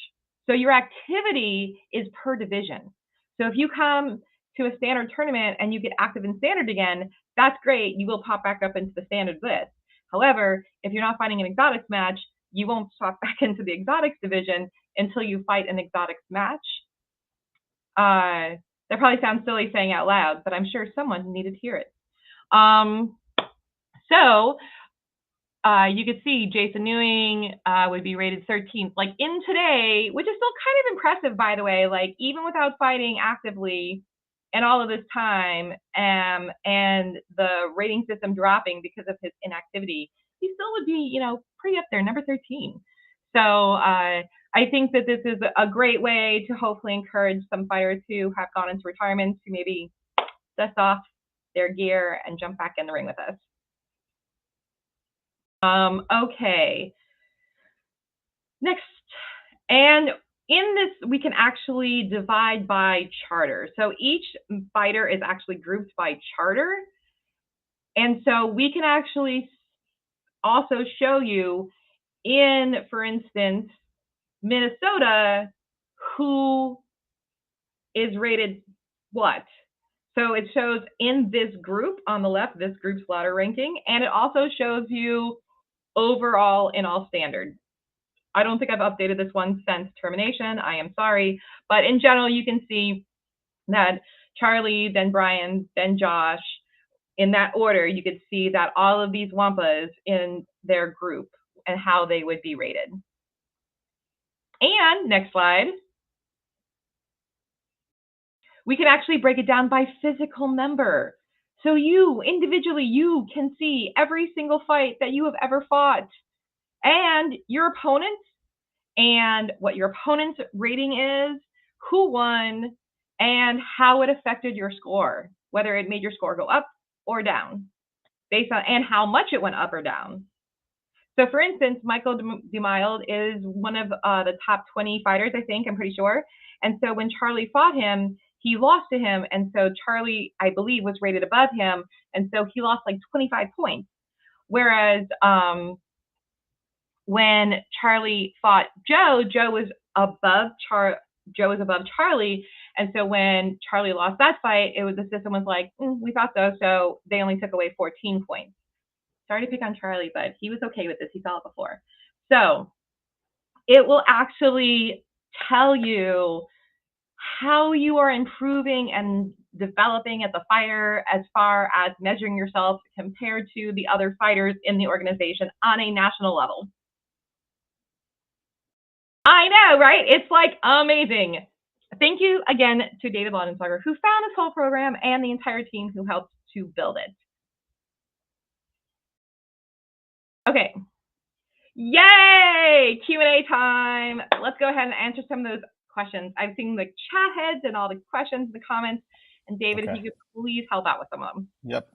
So your activity is per division. So if you come to a standard tournament and you get active in standard again, that's great. You will pop back up into the standard list. However, if you're not fighting an exotics match, you won't pop back into the exotics division until you fight an exotics match. That probably sounds silly saying out loud, but I'm sure someone needed to hear it. You could see Jason Newing would be rated 13th, like in today, which is still kind of impressive, by the way, like even without fighting actively and all of this time and the rating system dropping because of his inactivity, he still would be, you know, pretty up there, number 13. So I think that this is a great way to hopefully encourage some fighters who have gone into retirement to maybe dust off their gear and jump back in the ring with us. Okay. Next. And in this, we can actually divide by charter. So each fighter is actually grouped by charter. And so we can actually also show you in, for instance, Minnesota, who is rated what. So it shows in this group on the left, this group's ladder ranking, and it also shows you overall in all standard. I don't think I've updated this one since termination. I am sorry. But in general, you can see that Charlie, then Brian, then Josh, in that order, you could see that all of these Wampas in their group and how they would be rated. And next slide. We can actually break it down by physical member. So you, individually, you can see every single fight that you have ever fought and your opponent and what your opponent's rating is, who won, and how it affected your score, whether it made your score go up or down, based on and how much it went up or down. So for instance, Michael DeMild is one of the top 20 fighters, I think, I'm pretty sure. And so when Charlie fought him, he lost to him. And so Charlie, I believe, was rated above him. And so he lost like 25 points. Whereas when Charlie fought Joe, Joe was above Charlie. And so when Charlie lost that fight, the system was like, we thought so. So they only took away 14 points. Sorry to pick on Charlie, but he was okay with this. He saw it before. So it will actually tell you how you are improving and developing at the fighter as far as measuring yourself compared to the other fighters in the organization on a national level. I know, right? It's like amazing. thank you again to David Laudensberger, who found this whole program, and the entire team who helped to build it. Okay. Yay! Q&A time. Let's go ahead and answer some of those questions. I've seen the chat heads and all the questions, the comments. And David, Okay. if you could please help out with some of them. Yep.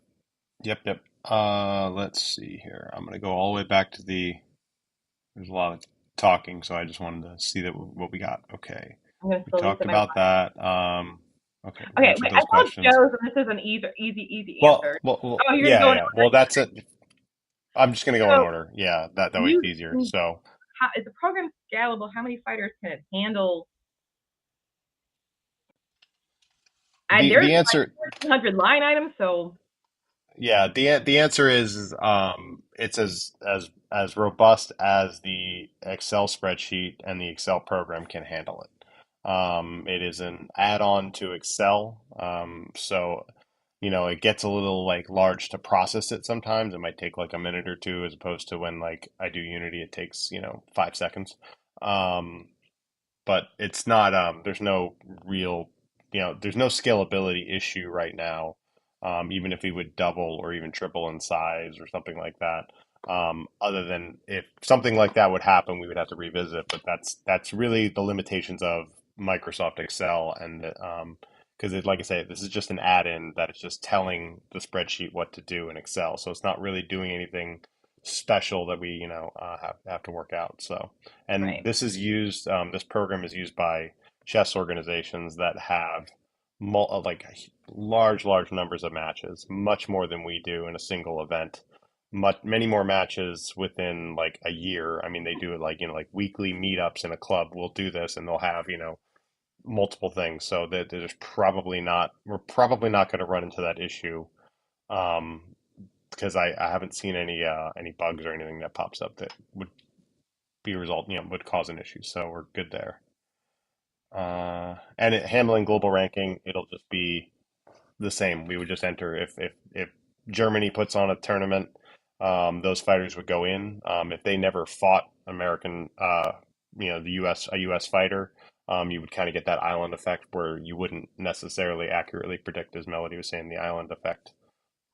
Let's see here. I'm going to go all the way back to there's a lot of talking, so I just wanted to see what we got. Okay. I'm going to We slowly talked about that. Okay, we Okay, answered wait, I those saw questions. Joe's, and this is an easy answer. Oh, you're going to go in Yeah. Well, that's it. I'm just going to go in So order. Yeah, that way it's easier. So, is the program scalable? How many fighters can it handle? There's the answer, like 1,400 line items, so yeah, the answer is it's as robust as the Excel spreadsheet and the Excel program can handle it. It is an add-on to Excel, so it gets a little like large to process it sometimes. It might take like a minute or two as opposed to when like I do Unity, it takes 5 seconds. Um, but it's not there's no real there's no scalability issue right now, even if we would double or even triple in size or something like that. Other than if something like that would happen, we would have to revisit, but that's really the limitations of Microsoft Excel. And because like I say, this is just an add-in that is just telling the spreadsheet what to do in Excel, so it's not really doing anything special that we have to work out. So, and right. this is used. This program is used by chess organizations that have like large numbers of matches, much more than we do in a single event. Many more matches within like a year. I mean, they do it like like weekly meetups in a club. Will do this, and they'll have multiple things. So that we're probably not going to run into that issue. Because I haven't seen any bugs or anything that pops up that would would cause an issue. So we're good there. And handling global ranking, it'll just be the same. We would just enter if Germany puts on a tournament, those fighters would go in. If they never fought American, the U.S. fighter, you would kind of get that island effect where you wouldn't necessarily accurately predict, as Melody was saying, the island effect.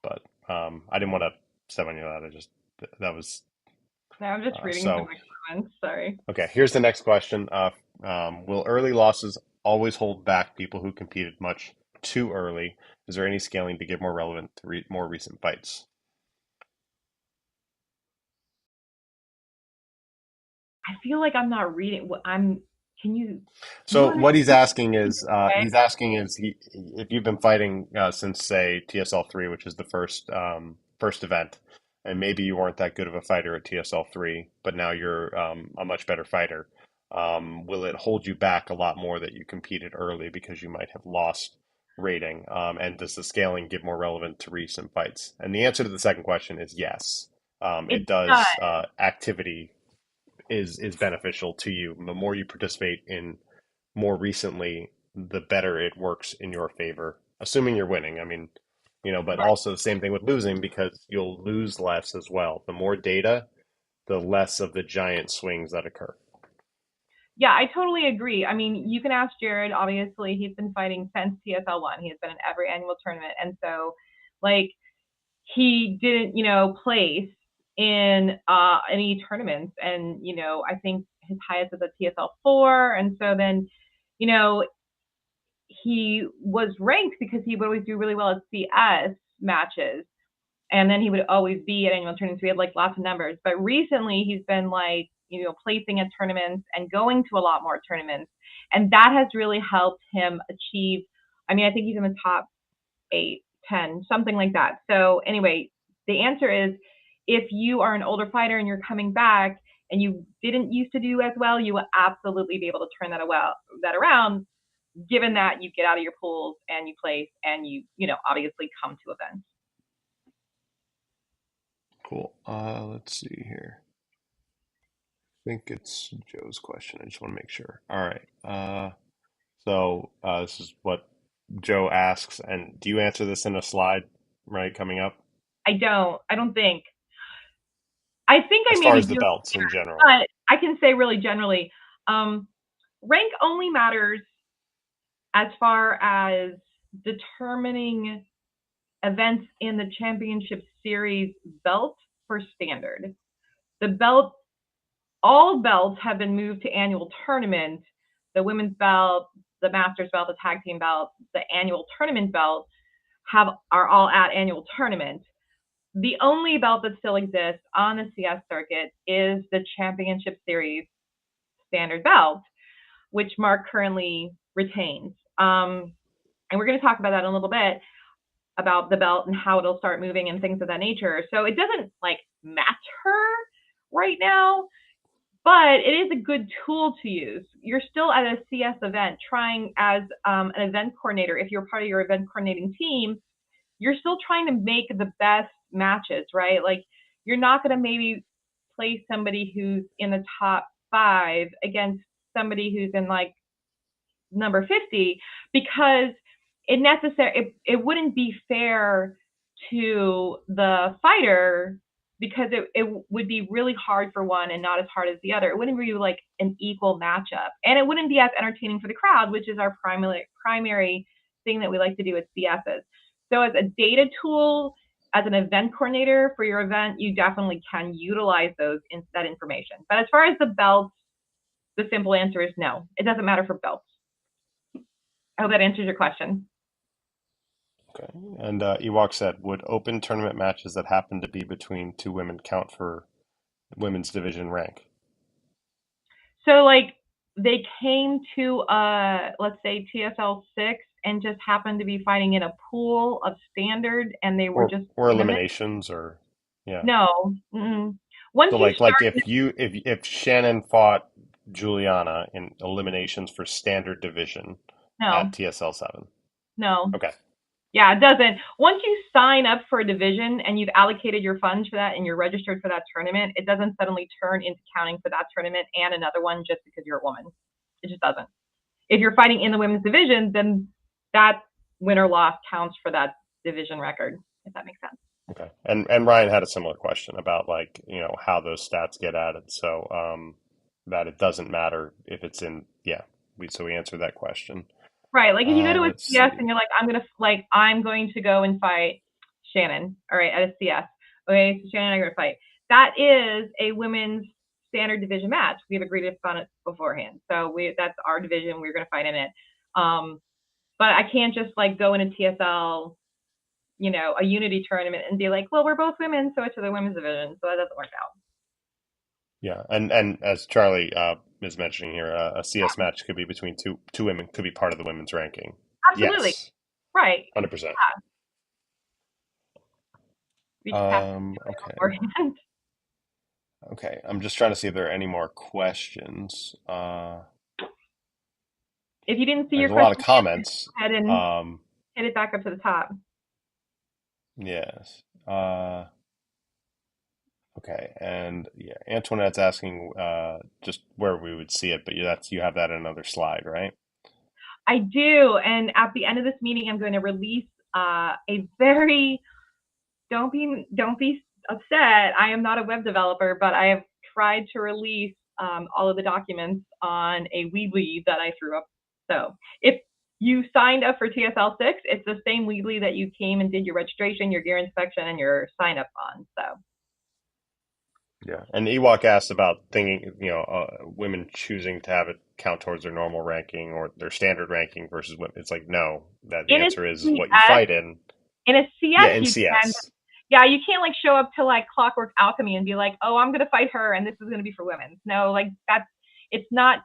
But I didn't want to step on you that. That was No, I'm just reading some of the comments. Sorry. okay. Here's the next question. Will early losses always hold back people who competed much too early? Is there any scaling to get more relevant to more recent fights? I feel like I'm not reading what I'm. Can you? So what he's asking is if you've been fighting since say TSL 3, which is the first event, and maybe you weren't that good of a fighter at TSL 3, but now you're a much better fighter. Will it hold you back a lot more that you competed early because you might have lost rating? And does the scaling get more relevant to recent fights? And the answer to the second question is yes. It It does. does. Activity is beneficial to you. The more you participate in more recently, the better it works in your favor, assuming you're winning. I mean, but Right. also the same thing with losing because you'll lose less as well. The more data, the less of the giant swings that occur. Yeah, I totally agree. I mean, you can ask Jared. Obviously, he's been fighting since TSL 1. He has been in every annual tournament, and so, like, he didn't, place in any tournaments. And I think his highest was at TSL 4, and so then, you know, he was ranked because he would always do really well at CS matches, and then he would always be at annual tournaments. We had like lots of numbers, but recently he's been like placing at tournaments and going to a lot more tournaments, and that has really helped him achieve. I mean, I think he's in the top 8, 10, something like that. So anyway, the answer is if you are an older fighter and you're coming back and you didn't used to do as well, you will absolutely be able to turn that around, given that you get out of your pools and you place and you obviously come to events. Cool. Let's see here. I think it's Joe's question. I just want to make sure. All right. So this is what Joe asks, and do you answer this in a slide, right, coming up? I don't think. I think I As far maybe as the do, belts in general. but I can say really generally, rank only matters as far as determining events in the championship series belt for standard. The belt, all belts have been moved to annual tournament. The women's belt, the masters belt, the tag team belt, the annual tournament belt are all at annual tournament. The only belt that still exists on the CS circuit is the championship series standard belt, which Mark currently retains. And we're going to talk about that in a little bit, about the belt and how it'll start moving and things of that nature. So it doesn't like matter right now, but it is a good tool to use. You're still at a CS event trying as an event coordinator. If you're part of your event coordinating team, you're still trying to make the best matches, right? Like you're not going to maybe play somebody who's in the top 5 against somebody who's in like number 50, because it wouldn't be fair to the fighter, because it would be really hard for one and not as hard as the other. It wouldn't be like an equal matchup, and it wouldn't be as entertaining for the crowd, which is our primary thing that we like to do at CSs. So as a data tool, as an event coordinator for your event, you definitely can utilize that information. But as far as the belts, the simple answer is no. It doesn't matter for belts. I hope that answers your question. Okay. And Ewok said, would open tournament matches that happen to be between 2 women count for women's division rank? So like they came to let's say TSL 6 and just happened to be fighting in a pool of standard, and they were just or eliminations, or yeah. No. Once So you like if Shannon fought Juliana in eliminations for standard division at TSL 7. No. Okay. Yeah, it doesn't. Once you sign up for a division and you've allocated your funds for that and you're registered for that tournament, it doesn't suddenly turn into counting for that tournament and another one just because you're a woman. It just doesn't. If you're fighting in the women's division, then that win or loss counts for that division record, if that makes sense. Okay. And Ryan had a similar question about like, how those stats get added. So that it doesn't matter if it's in, so we answered that question. Right. Like if you go to a CS and you're like, I'm going to go and fight Shannon, all right, at a CS. Okay, so Shannon and I are going to fight. That is a women's standard division match. We've agreed upon it beforehand. So that's our division. We're going to fight in it. But I can't just like go in a TSL, a unity tournament and be like, well, we're both women, so it's the women's division. So that doesn't work out. Yeah, and as Charlie is mentioning here, a CS match could be between two women, could be part of the women's ranking. Absolutely. Yes. Right. 100%. Yeah. Okay. Okay, I'm just trying to see if there are any more questions. If you didn't see your question, there's a lot of comments. Go ahead and hit it back up to the top. Yes. Okay, and Antoinette's asking just where we would see it, but you have that in another slide, right? I do, and at the end of this meeting, I'm going to release a very don't be upset. I am not a web developer, but I have tried to release all of the documents on a Weebly that I threw up. So if you signed up for TSL 6, it's the same Weebly that you came and did your registration, your gear inspection, and your sign up on. So. Yeah, and Ewok asked about thinking, women choosing to have it count towards their normal ranking or their standard ranking versus women. It's like, no, that the answer is what you fight in. In a CS, yeah, in CS. You can't like show up to like Clockwork Alchemy and be like, oh, I'm going to fight her and this is going to be for women. No, like it's not.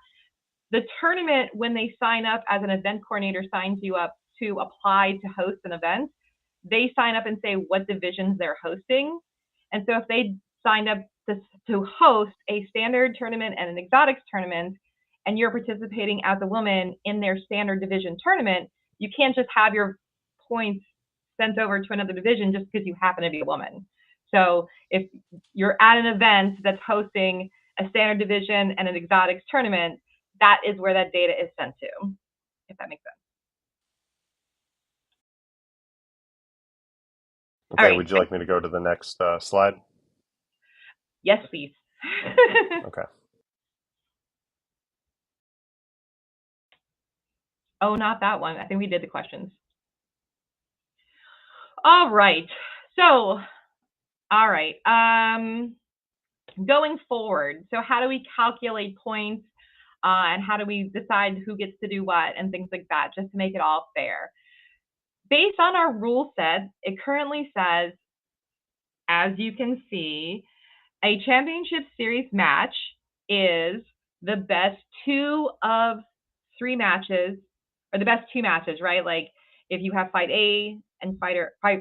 The tournament, when they sign up as an event coordinator, signs you up to apply to host an event. They sign up and say what divisions they're hosting. And so if they signed up to host a standard tournament and an exotics tournament, and you're participating as a woman in their standard division tournament, you can't just have your points sent over to another division just because you happen to be a woman. So if you're at an event that's hosting a standard division and an exotics tournament, that is where that data is sent to, if that makes sense. Okay, right. Would you like me to go to the next slide? Yes, please. Okay. Oh, not that one. I think we did the questions. All right. So, all right. Going forward, so how do we calculate points and how do we decide who gets to do what and things like that, just to make it all fair? Based on our rule set, it currently says, as you can see, a championship series match is the best 2 of 3 matches, or the best 2 matches, right? Like if you have fight A and fight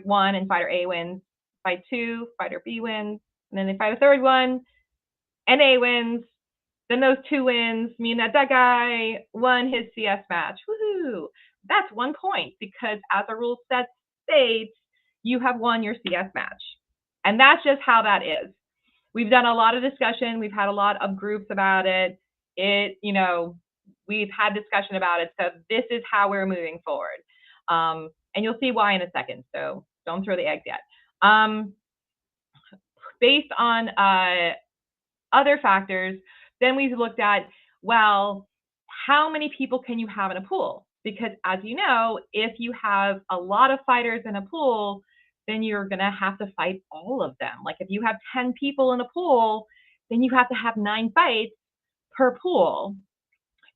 1 and fighter A wins, fight 2, fighter B wins, and then they fight a third one and A wins, then those 2 wins mean that that guy won his CS match. Woohoo! That's 1 point because as the rule set states, you have won your CS match. And that's just how that is. We've done a lot of discussion. We've had a lot of groups about it. We've had discussion about it. So this is how we're moving forward. And you'll see why in a second. So don't throw the eggs yet. Based on other factors, then we've looked at, well, how many people can you have in a pool? Because as you know, if you have a lot of fighters in a pool, then you're going to have to fight all of them. Like if you have 10 people in a pool, then you have to have 9 fights per pool.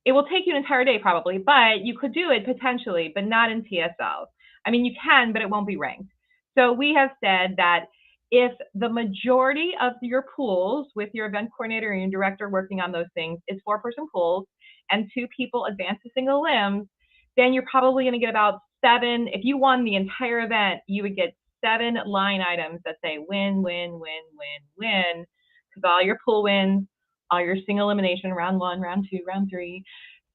It will take you an entire day probably, but you could do it potentially, but not in TSL. I mean, you can, but it won't be ranked. So we have said that if the majority of your pools with your event coordinator and your director working on those things is 4-person pools and 2 people advance to single limbs, then you're probably going to get about 7. If you won the entire event, you would get 7 line items that say win, win, win, win, win, because all your pool wins, all your single elimination, round 1, round 2, round 3,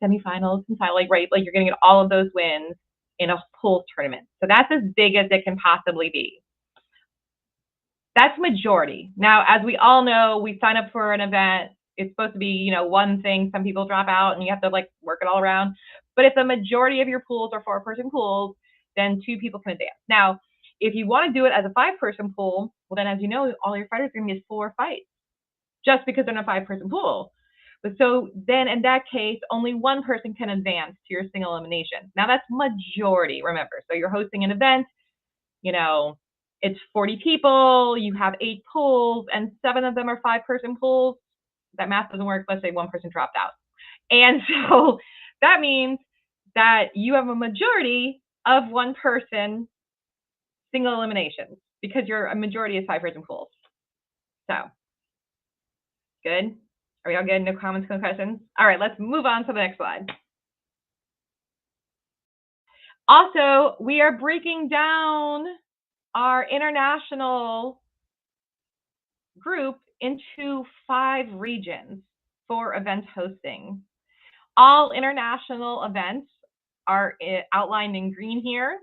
semifinals, and final, right? Like you're going to get all of those wins in a pool tournament. So that's as big as it can possibly be. That's majority. Now, as we all know, we sign up for an event. It's supposed to be, one thing. Some people drop out and you have to like work it all around. But if the majority of your pools are 4-person pools, then 2 people can advance. Now, if you want to do it as a 5-person pool, well, then as you know, all your fighters are going to get 4 fights just because they're in a 5-person pool. But so then in that case, only 1 person can advance to your single elimination. Now that's majority, remember. So you're hosting an event, it's 40 people, you have 8 pools, and 7 of them are 5-person pools. That math doesn't work. Let's say 1 person dropped out. And so that means that you have a majority of 1 person single eliminations because a majority is 5-person pools. So, good? Are we all good? No comments, no questions? All right, let's move on to the next slide. Also, we are breaking down our international group into 5 regions for event hosting. All international events are outlined in green here.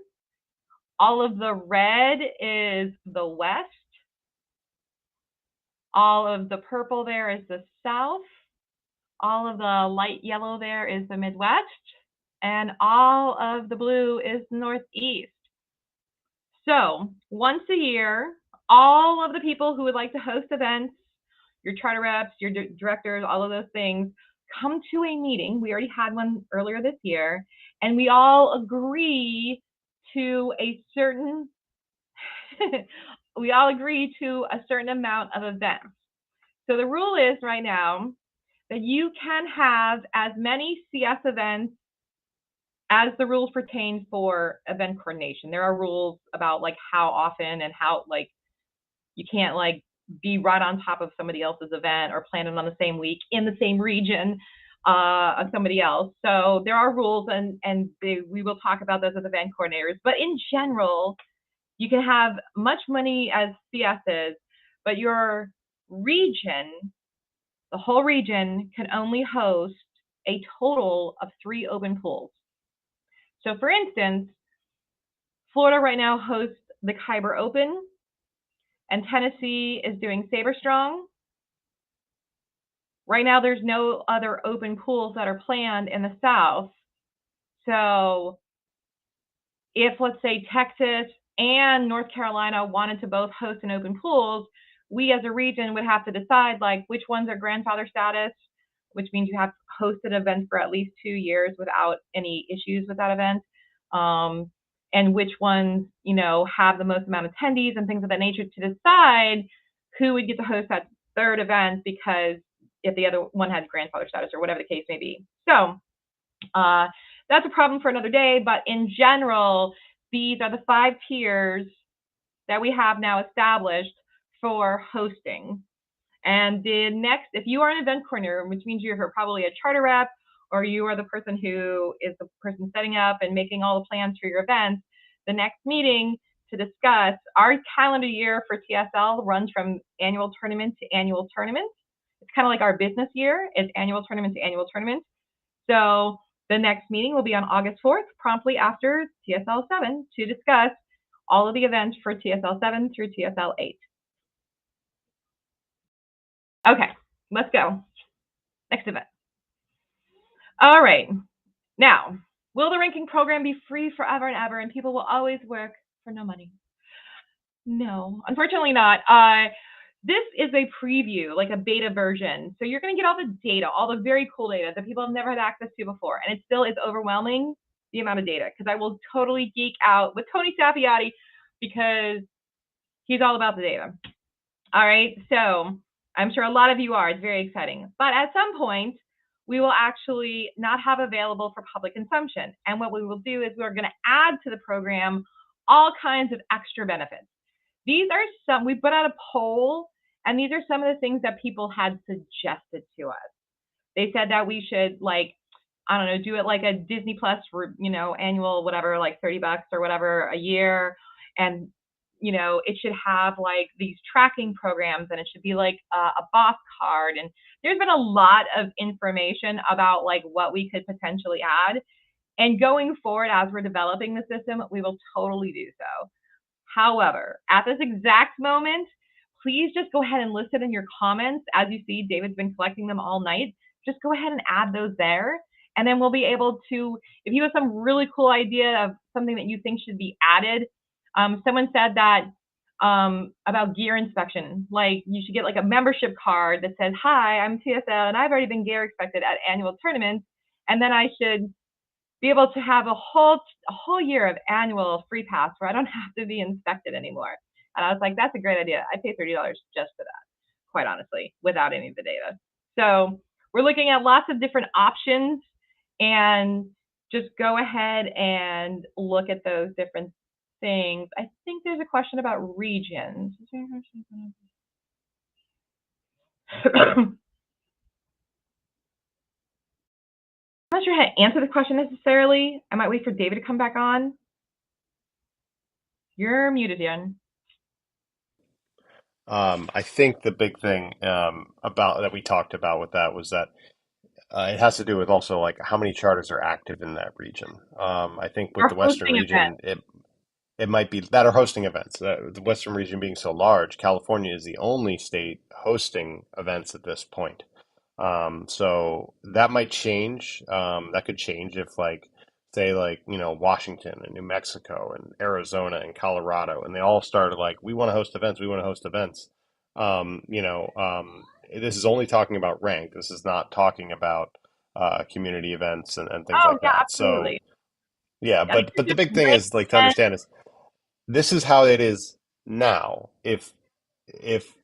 All of the red is the West. All of the purple there is the South. All of the light yellow there is the Midwest. And all of the blue is Northeast. So once a year, all of the people who would like to host events, your charter reps, your directors, all of those things, come to a meeting. We already had one earlier this year, and we all agree to a certain amount of events. So the rule is right now that you can have as many CS events as the rules pertain for event coordination. There are rules about like how often and how like you can't like be right on top of somebody else's event or plan it on the same week in the same region of somebody else. So there are rules and we will talk about those as event coordinators. But in general, you can have much money as CSs, but your region, the whole region, can only host a total of 3 open pools. So for instance, Florida right now hosts the Kyber Open, and Tennessee is doing Saber Strong. Right now, there's no other open pools that are planned in the South. So if, let's say, Texas and North Carolina wanted to both host an open pools, we as a region would have to decide like which ones are grandfather status, which means you have hosted events for at least 2 years without any issues with that event, and which ones, you know, have the most amount of attendees and things of that nature to decide who would get to host that third event, because if the other one had grandfather status or whatever the case may be. So that's a problem for another day, but in general, these are the 5 tiers that we have now established for hosting. And the next, if you are an event coordinator, which means you're probably a charter rep, or you are the person who is the person setting up and making all the plans for your events, the next meeting to discuss, our calendar year for TSL runs from annual tournament to annual tournament. It's kind of like our business year. It's annual tournament to annual tournament. So the next meeting will be on August 4th, promptly after TSL 7, to discuss all of the events for TSL 7 through TSL 8. Okay, let's go. Next event. All right. Now, will the ranking program be free forever and ever, and people will always work for no money? No, unfortunately not. This is a preview, like a beta version. So you're going to get all the data, all the very cool data that people have never had access to before. And it still is overwhelming, the amount of data, because I will totally geek out with Tony Sapiati because he's all about the data. All right, so I'm sure a lot of you are. It's very exciting. But at some point, we will actually not have available for public consumption. And what we will do is we're going to add to the program all kinds of extra benefits. These are some, we put out a poll, and these are some of the things that people had suggested to us. They said that we should, like, I don't know, do it like a Disney Plus, you know, annual, whatever, like $30 or whatever a year. And, you know, it should have like these tracking programs, and it should be like a boss card. And there's been a lot of information about like what we could potentially add. And going forward, as we're developing the system, we will totally do so. However, at this exact moment, please just go ahead and list it in your comments. As you see, David's been collecting them all night. Just go ahead and add those there. And then we'll be able to, if you have some really cool idea of something that you think should be added. Someone said that about gear inspection, like you should get like a membership card that says, hi, I'm TSL and I've already been gear inspected at annual tournaments. And then I should be able to have a whole year of annual free pass where I don't have to be inspected anymore. And I was like, that's a great idea. I'd pay $30 just for that, quite honestly, without any of the data. So we're looking at lots of different options, and just go ahead and look at those different things. I think there's a question about regions. I'm not sure how to answer the question necessarily. I might wait for David to come back on. You're muted, Jen. I think the big thing about that we talked about with that was that it has to do with also like how many charters are active in that region. I think with the Western region, it might be that are hosting events. The Western region being so large, California is the only state hosting events at this point. So that might change. That could change if like, say like, you know, Washington and New Mexico and Arizona and Colorado, and they all started like, we want to host events. We want to host events. You know, this is only talking about rank. This is not talking about community events and things like yeah, that. absolutely. So yeah, but the big thing is like to understand is this is how it is now. If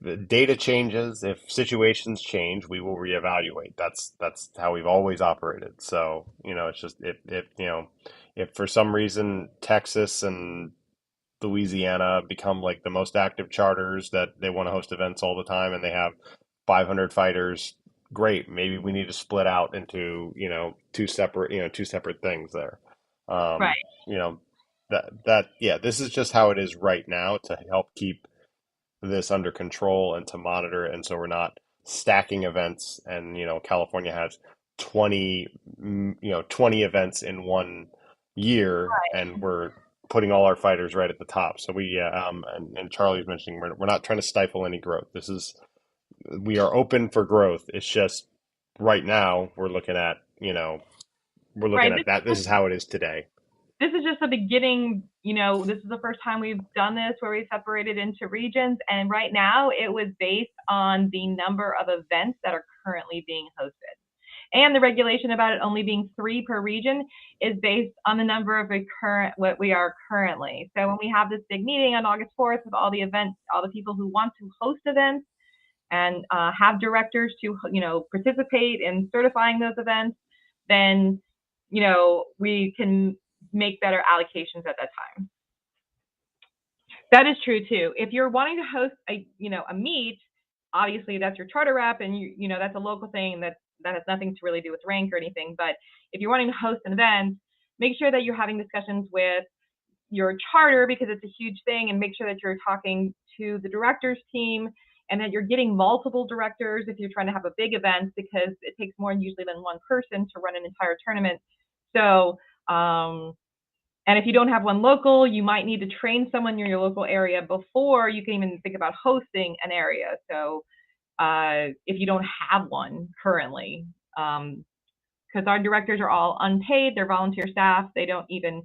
the data changes, if situations change, we will reevaluate. That's how we've always operated. So, you know, it's just if you know, if for some reason Texas and Louisiana become like the most active charters that they want to host events all the time and they have 500 fighters, great. Maybe we need to split out into, you know, two separate things there. Right. You know, yeah, this is just how it is right now to help keep this under control and to monitor it, and so we're not stacking events. And you know, California has 20 events in one year, and we're putting all our fighters right at the top. So we and Charlie's mentioning we're not trying to stifle any growth. We are open for growth. It's just right now we're looking at, you know, at that. This is how it is today. This is just the beginning, you know, this is the first time we've done this where we separated into regions. And right now it was based on the number of events that are currently being hosted. And the regulation about it only being 3 per region is based on the number of what we are currently. So when we have this big meeting on August 4th with all the events, all the people who want to host events and have directors to, participate in certifying those events, then, we can make better allocations at that time. That is true too. If you're wanting to host a meet, obviously that's your charter rep, and that's a local thing that has nothing to really do with rank or anything. But if you're wanting to host an event, make sure that you're having discussions with your charter, because it's a huge thing, and make sure that you're talking to the directors team and that you're getting multiple directors if you're trying to have a big event, because it takes more usually than one person to run an entire tournament. So, and if you don't have one local, you might need to train someone in your local area before you can even think about hosting an area. So if you don't have one currently, because our directors are all unpaid, they're volunteer staff, they don't even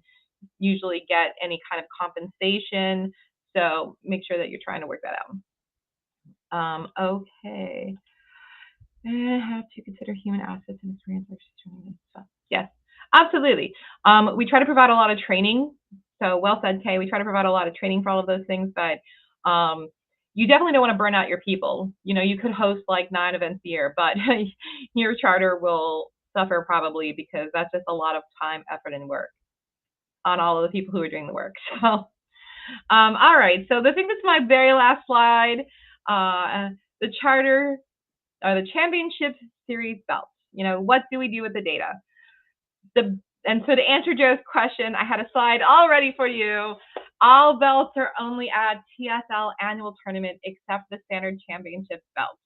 usually get any kind of compensation. So make sure that you're trying to work that out. Okay. Have to consider human assets and experience. Yes, absolutely. We try to provide a lot of training. So well said, Kay. We try to provide a lot of training for all of those things, but you definitely don't want to burn out your people. You could host like 9 events a year, but your charter will suffer probably, because that's just a lot of time, effort, and work on all of the people who are doing the work. So, all right. So I think this is my very last slide. The charter, the championship series belts. What do we do with the data? And so to answer Joe's question, I had a slide all ready for you. All belts are only at TSL annual tournament except the standard championship belt.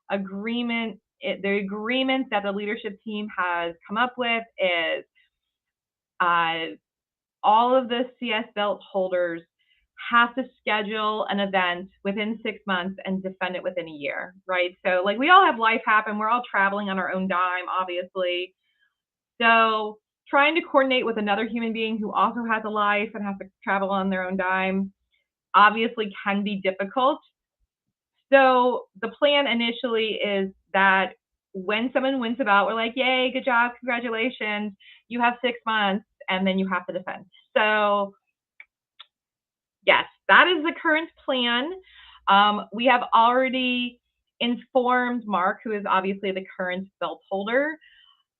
The agreement that the leadership team has come up with is all of the CS belt holders have to schedule an event within 6 months and defend it within a year, right? So like we all have life happen. We're all traveling on our own dime, obviously. So trying to coordinate with another human being who also has a life and has to travel on their own dime obviously can be difficult. So the plan initially is that when someone wins a bout, we're like, yay, good job, congratulations. You have 6 months, and then you have to defend. So yes, that is the current plan. We have already informed Mark, who is obviously the current belt holder,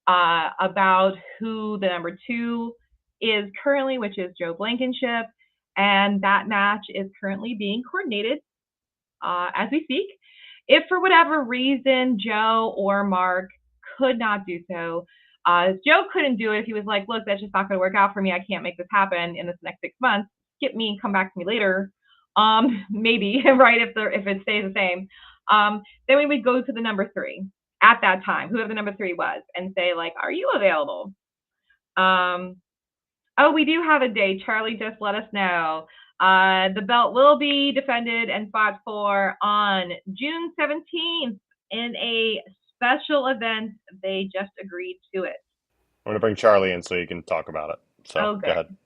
about who the number 2 is currently, which is Joe Blankenship, and that match is currently being coordinated as we speak. If for whatever reason Joe or Mark could not do so, Joe couldn't do it if he was like, look, that's just not going to work out for me. I can't make this happen in this next 6 months. Skip me and come back to me later. Maybe, right, if it stays the same. Then we would go to the number 3 at that time, whoever the number 3 was, and say like, are you available? Oh, we do have a date. Charlie just let us know. The belt will be defended and fought for on June 17th in a special event. They just agreed to it. I'm going to bring Charlie in so you can talk about it. So go ahead.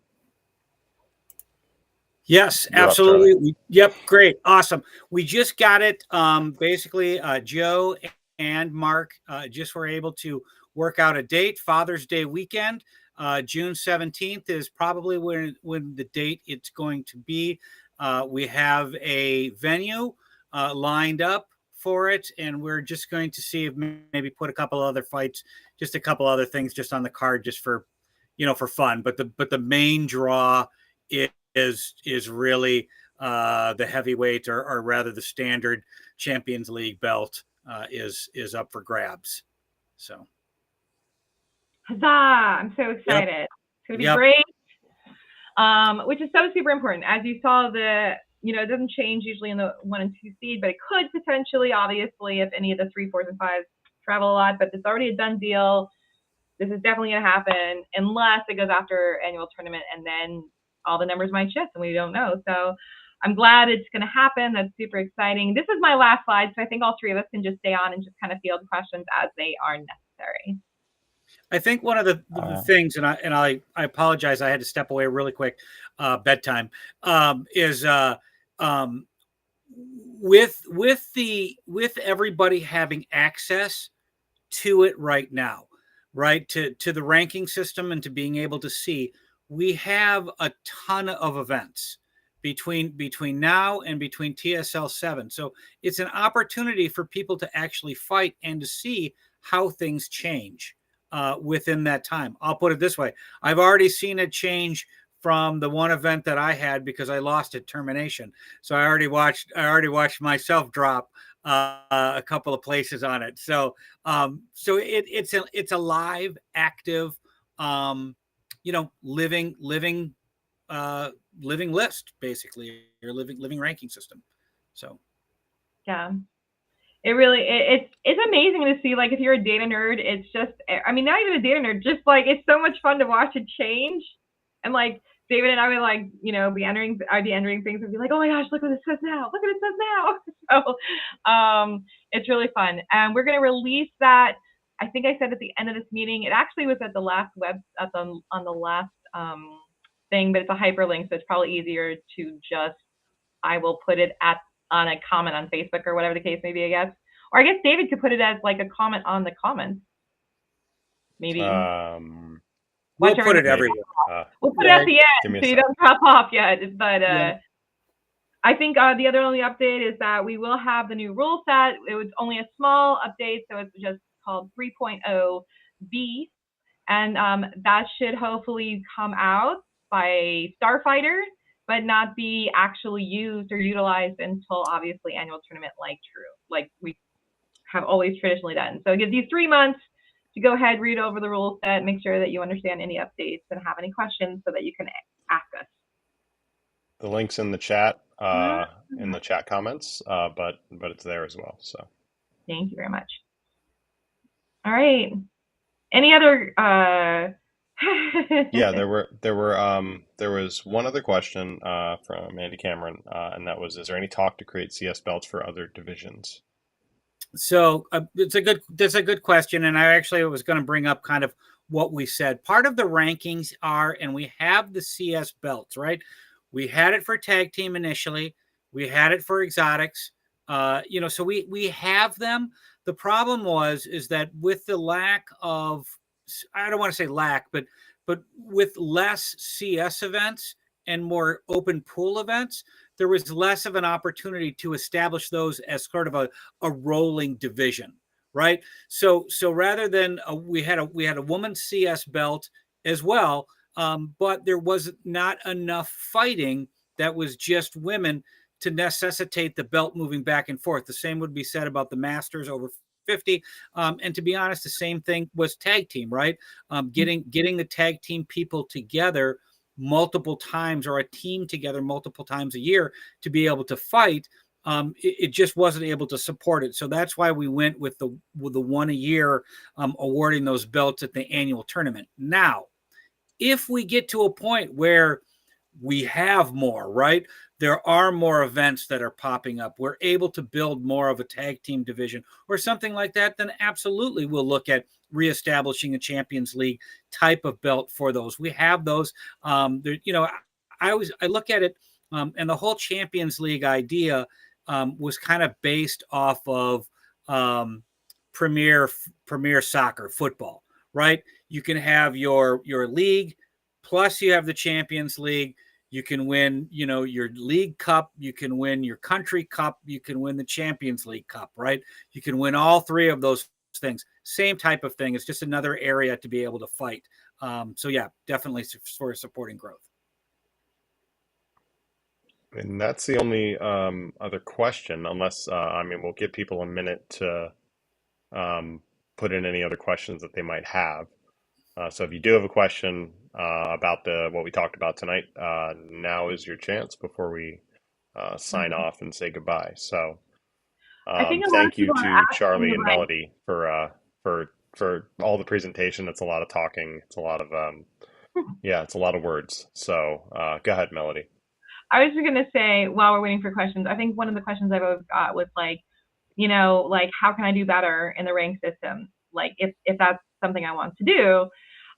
Yes, You're absolutely. Yep, great, awesome. We just got it. Basically, Joe and Mark just were able to work out a date. Father's Day weekend, June 17th is probably when the date it's going to be. We have a venue lined up for it, and we're just going to see if maybe put a couple other fights, just a couple other things just on the card, just for for fun. But the main draw is really the heavyweight, or rather the standard Champions League belt is up for grabs. So huzzah! I'm so excited. Yep. It's gonna be great. Which is so super important. As you saw, it doesn't change usually in the 1 and 2 seed, but it could potentially, obviously, if any of the 3, 4s, and 5s travel a lot. But it's already a done deal. This is definitely gonna happen unless it goes after annual tournament, and then all the numbers might shift and we don't know. So I'm glad it's going to happen. That's super exciting. This is my last slide, so I think all 3 of us can just stay on and just kind of field questions as they are necessary. I think one of the things, and I apologize, I had to step away really quick, bedtime, is with everybody having access to it right now, right? To the ranking system and to being able to see, we have a ton of events between now and between TSL 7. So it's an opportunity for people to actually fight and to see how things change within that time. I'll put it this way. I've already seen it change from the one event that I had because I lost at termination. So I already watched myself drop a couple of places on it. So it's a live, active, living list basically, or living ranking system. So yeah. It really it's amazing to see. Like, if you're a data nerd, it's just, I mean, not even a data nerd, just like, it's so much fun to watch it change. And like, David and I would, like, I'd be entering things and be like, oh my gosh, look what it says now. Look what it says now. So it's really fun. And we're going to release that. I think I said at the end of this meeting. It actually was at the last on the last thing, but it's a hyperlink, so it's probably easier to just, I will put it on a comment on Facebook or whatever the case may be, I guess. Or I guess David could put it as like a comment on the comments. Maybe. We'll put it everywhere. We'll put it at the end so you don't drop off yet. But I think the other only update is that we will have the new rule set. It was only a small update, so it's just called 3.0B. And that should hopefully come out by Starfighter, but not be actually used or utilized until obviously annual tournament like we have always traditionally done. So it gives you 3 months to go ahead, read over the rule set, make sure that you understand any updates and have any questions so that you can ask us. The link's in the chat, comments, but it's there as well. So thank you very much. All right. Any other yeah, there was one other question from Andy Cameron, and that was, is there any talk to create CS belts for other divisions? So that's a good question, and I actually was going to bring up kind of what we said. Part of the rankings are, and we have the CS belts, right? We had it for tag team initially. We had it for exotics. So we have them. The problem is that with the lack of, I don't want to say lack, but with less CS events and more open pool events, there was less of an opportunity to establish those as sort of a rolling division, right? So rather than we had a women's CS belt as well, but there was not enough fighting that was just women to necessitate the belt moving back and forth. The same would be said about the Masters over 50. And to be honest, the same thing was tag team, right? Getting the tag team people together multiple times, or a team together multiple times a year to be able to fight, it just wasn't able to support it. So that's why we went with the 1 a year, awarding those belts at the annual tournament. Now, if we get to a point where we have more, right? There are more events that are popping up. We're able to build more of a tag team division or something like that, then absolutely we'll look at reestablishing a Champions League type of belt for those. We have those. I look at it, and the whole Champions League idea was kind of based off of Premier Soccer, football, right? You can have your league, plus you have the Champions League. You can win, your league cup. You can win your country cup. You can win the Champions League cup, right? You can win all three of those things. Same type of thing. It's just another area to be able to fight. So yeah, definitely for supporting growth. And that's the only other question, unless, we'll give people a minute to put in any other questions that they might have. So if you do have a question about what we talked about tonight, now is your chance before we sign off and say goodbye. So thank you to Charlie and Melody for all the presentation. It's a lot of talking. It's a lot of it's a lot of words. So go ahead, Melody. I was just going to say, while we're waiting for questions, I think one of the questions I've always got was like, how can I do better in the rank system? Like, if that's something I want to do.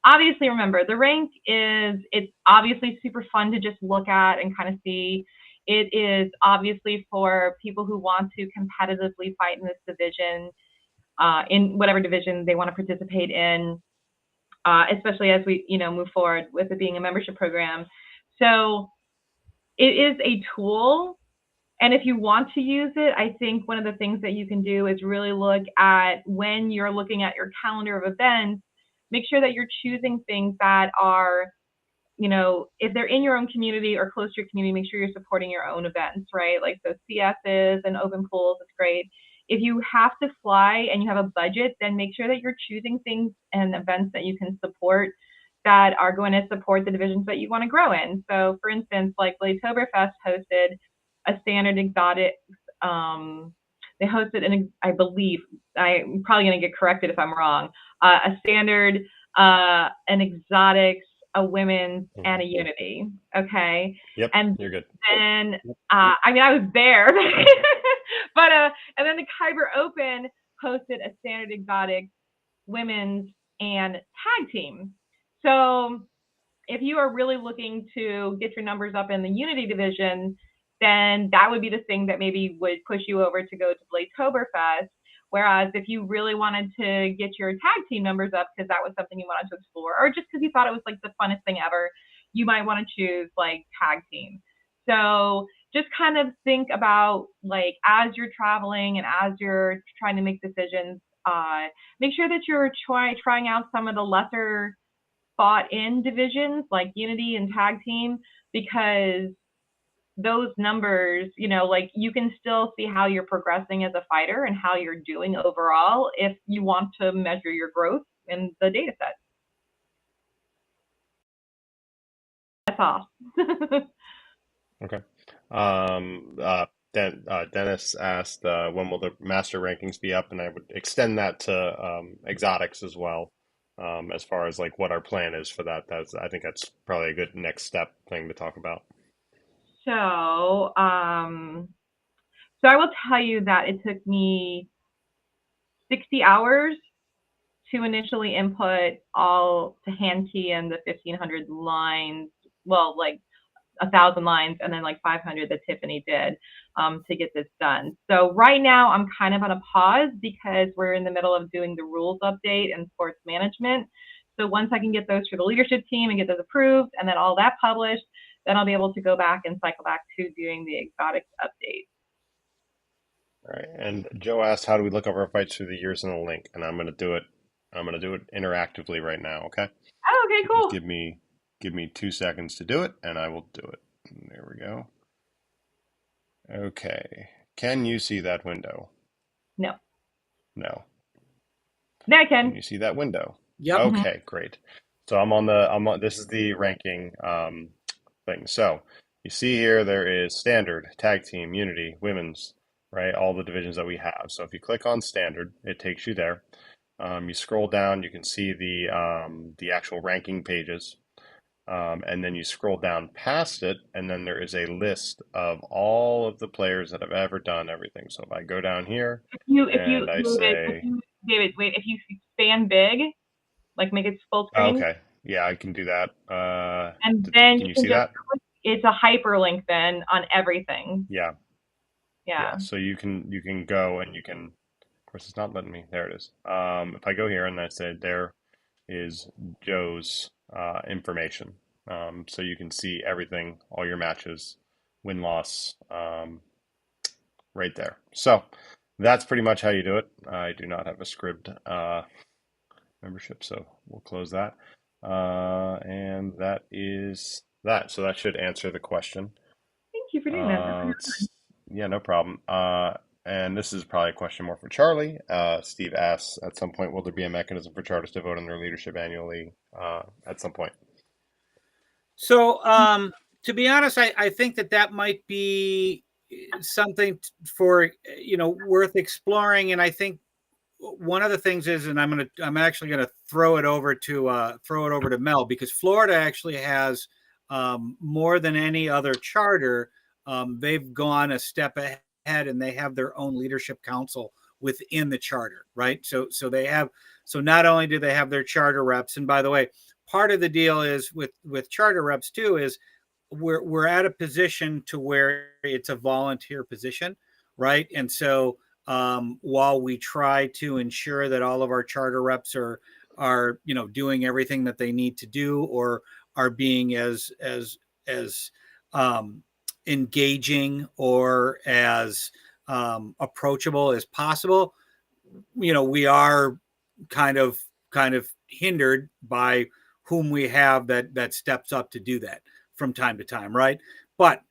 Obviously, remember, the rank it's obviously super fun to just look at and kind of see. It is obviously for people who want to competitively fight in this division. in whatever division they want to participate in, especially as we, move forward with it being a membership program. So it is a tool. And if you want to use it, I think one of the things that you can do is really look at, when you're looking at your calendar of events, make sure that you're choosing things that are, if they're in your own community or close to your community, make sure you're supporting your own events, right? Like, so CSs and open pools, it's great. If you have to fly and you have a budget, then make sure that you're choosing things and events that you can support that are going to support the divisions that you want to grow in. So for instance, like Bladetoberfest hosted a standard exotic, they hosted I believe, I'm probably going to get corrected if I'm wrong, a standard, an exotics, a women's, and a unity. Okay. Yep. And you're good. then, I was there, but, and then the Kyber Open hosted a standard exotic, women's, and tag team. So if you are really looking to get your numbers up in the Unity division, then that would be the thing that maybe would push you over to go to Bladetoberfest. Whereas if you really wanted to get your tag team numbers up because that was something you wanted to explore, or just because you thought it was like the funnest thing ever, you might want to choose like tag team. So just kind of think about, like, as you're traveling and as you're trying to make decisions, make sure that you're trying out some of the lesser thought in divisions like Unity and tag team, because those numbers, like, you can still see how you're progressing as a fighter and how you're doing overall if you want to measure your growth in the data set. That's all. Okay. Dennis asked, when will the master rankings be up? And I would extend that to exotics as well, as far as like what our plan is for that. I think that's probably a good next step thing to talk about. So, so I will tell you that it took me 60 hours to initially input all to hand key in the 1,500 lines. Well, like 1,000 lines, and then like 500 that Tiffany did, to get this done. So right now I'm kind of on a pause because we're in the middle of doing the rules update and sports management. So once I can get those for the leadership team and get those approved and then all that published, then I'll be able to go back and cycle back to doing the exotics update. All right. And Joe asked, how do we look up our fights through the years in the link? And I'm going to do it. I'm going to do it interactively right now. Okay. Oh, okay, So cool. just give me 2 seconds to do it, and I will do it. There we go. Okay. Can you see that window? No. No. Yeah, I can. Can you see that window? Yep. Okay, great. So this is the ranking thing. So you see here there is standard, tag team, unity, women's, right? All the divisions that we have. So if you click on standard, it takes you there. You scroll down, you can see the actual ranking pages. And then you scroll down past it, and then there is a list of all of the players that have ever done everything. So if I go down here, David, wait, if you expand big, like make it full screen. Okay, yeah, I can do that. And then can you see that? It's a hyperlink then on everything. Yeah. Yeah. So you can go and you can. Of course, it's not letting me. There it is. If I go here and I say there is Joe's information, so you can see everything, all your matches, win loss, right there. So that's pretty much how you do it. I do not have a scribd membership, so we'll close that. And that is that. So that should answer the question. Thank you for doing that. Yeah, no problem. And this is probably a question more for Charlie. Steve asks, at some point, will there be a mechanism for charters to vote on their leadership annually at some point? So, to be honest, I think that might be something for, worth exploring. And I think one of the things is, and I'm actually gonna throw it over to Mel, because Florida actually has, more than any other charter, they've gone a step ahead and they have their own leadership council within the charter, right? So not only do they have their charter reps, and by the way, part of the deal is with charter reps too is we're at a position to where it's a volunteer position, right? And so while we try to ensure that all of our charter reps are doing everything that they need to do, or are being as engaging or as approachable as possible. We are kind of hindered by whom we have that steps up to do that from time to time, right? But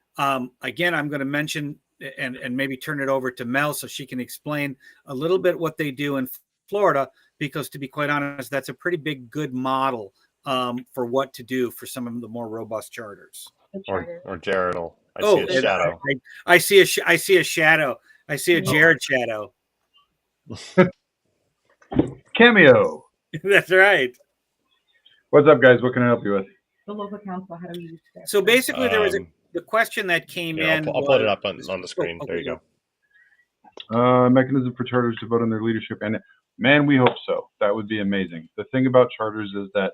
again, I'm going to mention and maybe turn it over to Mel so she can explain a little bit what they do in Florida, because to be quite honest, that's a pretty big good model for what to do for some of the more robust charters. Or Jared will. I see a shadow. I see a shadow. I see a Jared shadow. Cameo. That's right. What's up, guys? What can I help you with? The local council, how do we use that? So basically, there was the question that came in. I'll put it up on the screen. There you go. Mechanism for charters to vote on their leadership. And man, we hope so. That would be amazing. The thing about charters is that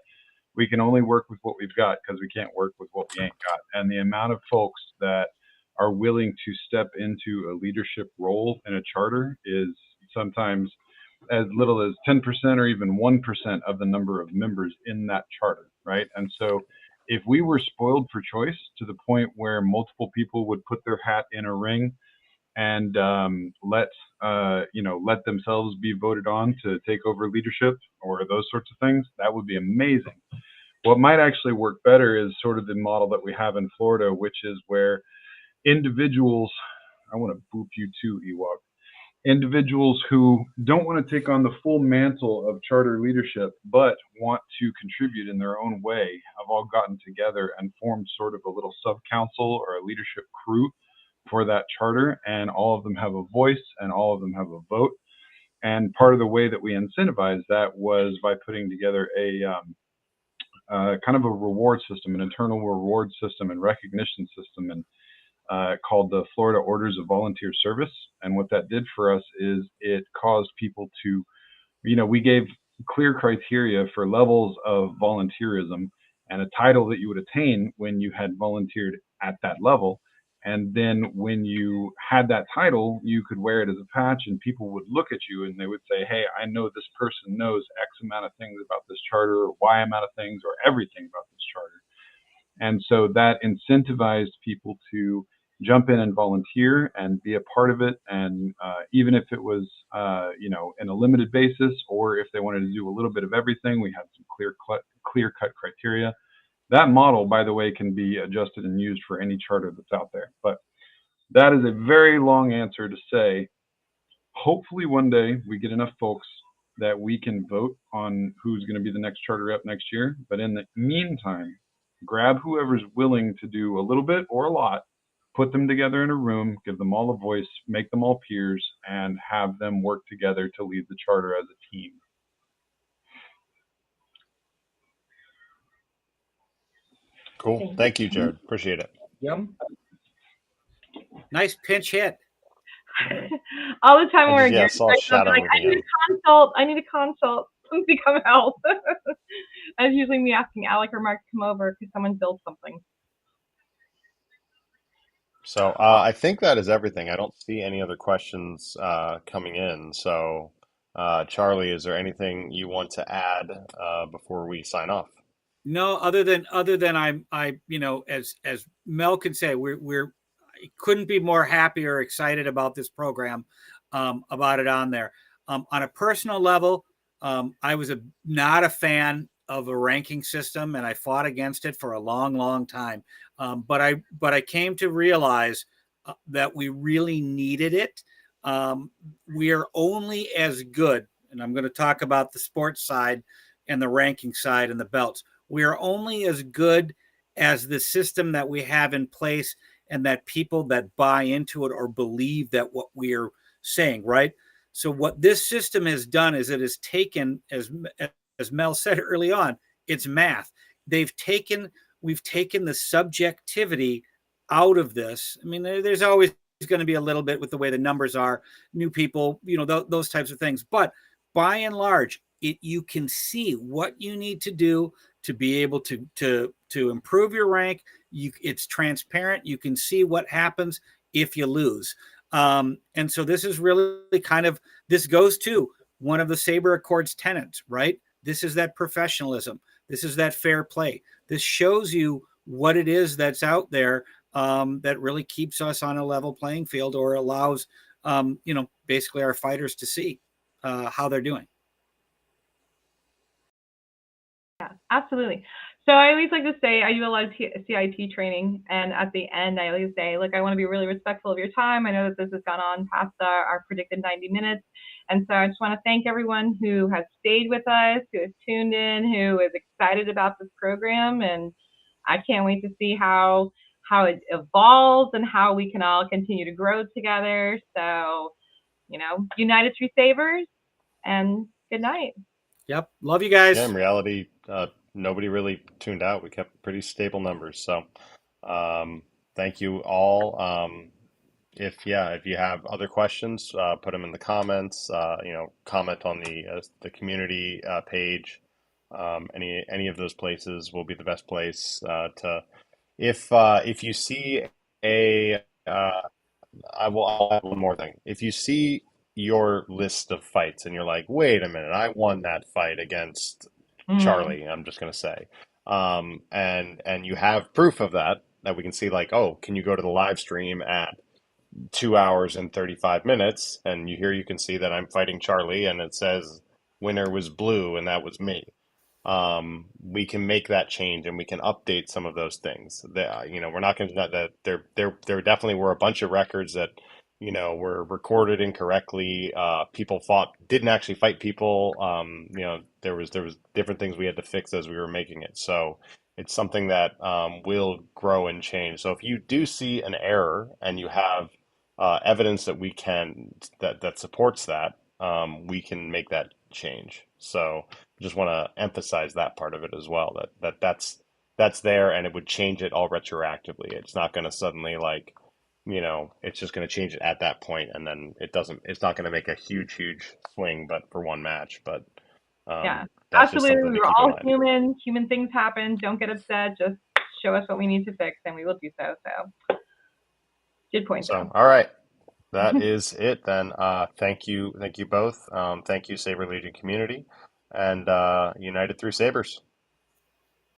we can only work with what we've got, because we can't work with what we ain't got. And the amount of folks that are willing to step into a leadership role in a charter is sometimes as little as 10% or even 1% of the number of members in that charter, right? And so if we were spoiled for choice to the point where multiple people would put their hat in a ring and let themselves be voted on to take over leadership or those sorts of things, that would be amazing. What might actually work better is sort of the model that we have in Florida, which is where individuals, I want to boop you too, Ewok, individuals who don't want to take on the full mantle of charter leadership, but want to contribute in their own way, have all gotten together and formed sort of a little sub-council or a leadership crew for that charter, and all of them have a voice and all of them have a vote. And part of the way that we incentivized that was by putting together a kind of a reward system, an internal reward system and recognition system, and called the Florida Orders of Volunteer Service. And what that did for us is it caused people to, we gave clear criteria for levels of volunteerism and a title that you would attain when you had volunteered at that level. And then when you had that title, you could wear it as a patch, and people would look at you and they would say, hey, I know this person knows X amount of things about this charter, or Y amount of things, or everything about this charter. And so that incentivized people to jump in and volunteer and be a part of it. And even if it was, in a limited basis, or if they wanted to do a little bit of everything, we had some clear-cut criteria. That model, by the way, can be adjusted and used for any charter that's out there. But that is a very long answer to say, hopefully one day we get enough folks that we can vote on who's going to be the next charter rep next year. But in the meantime, grab whoever's willing to do a little bit or a lot, put them together in a room, give them all a voice, make them all peers, and have them work together to lead the charter as a team. Cool. Thank you, Jared. Appreciate it. Yep. Nice pinch hit. All the time we're I saw a shadow like, I need a consult. Somebody come help. That's usually me asking Alec or Mark to come over because someone built something. So I think that is everything. I don't see any other questions coming in. So Charlie, is there anything you want to add before we sign off? No, other than I as Mel could say, we're couldn't be more happy or excited about this program, about it on there. On a personal level, I was not a fan of a ranking system, and I fought against it for a long time. But I came to realize that we really needed it. We are only as good, and I'm going to talk about the sports side and the ranking side and the belts. We are only as good as the system that we have in place, and that people that buy into it or believe that what we're saying, right? So what this system has done is it has taken, as Mel said early on, it's math. We've taken the subjectivity out of this. I mean, there's always going to be a little bit with the way the numbers are, new people, those types of things. But by and large, you can see what you need to do to be able to improve your rank. It's transparent. You can see what happens if you lose. And so this is really kind of, this goes to one of the Saber Accords tenets, right? This is that professionalism. This is that fair play. This shows you what it is that's out there that really keeps us on a level playing field, or allows, basically our fighters to see how they're doing. Yeah, absolutely. So I always like to say I do a lot of CIT training, and at the end I always say, look, I want to be really respectful of your time. I know that this has gone on past our predicted 90 minutes, and so I just want to thank everyone who has stayed with us, who has tuned in, who is excited about this program, and I can't wait to see how it evolves and how we can all continue to grow together. So, united through Sabers, and good night. Yep. Love you guys. Yeah, in reality, nobody really tuned out. We kept pretty stable numbers. So, thank you all. If you have other questions, put them in the comments. Comment on the community page. Any of those places will be the best place to. If you see I'll add one more thing. If you see your list of fights and you're like, wait a minute, I won that fight against Charlie, I'm just gonna say, and you have proof of that we can see, like, oh, can you go to the live stream at 2 hours and 35 minutes, and you can see that I'm fighting Charlie, and it says winner was blue, and that was me. We can make that change, and we can update some of those things. We're not going to that there definitely were a bunch of records that were recorded incorrectly. People didn't actually fight people. There was different things we had to fix as we were making it. So it's something that will grow and change. So if you do see an error and you have evidence that that supports that, we can make that change. So just want to emphasize that part of it as well. That's there, and it would change it all retroactively. It's not going to suddenly, like, it's just going to change it at that point, and then it's not going to make a huge swing, but for one match. But Yeah, that's just absolutely. something to We're keep in all mind. human. Human things happen. Don't get upset. Just show us what we need to fix, and we will do so. So, good point, So, though. all right. That is it then. Thank you both. Thank you, Saber Legion community, and United Through Sabers.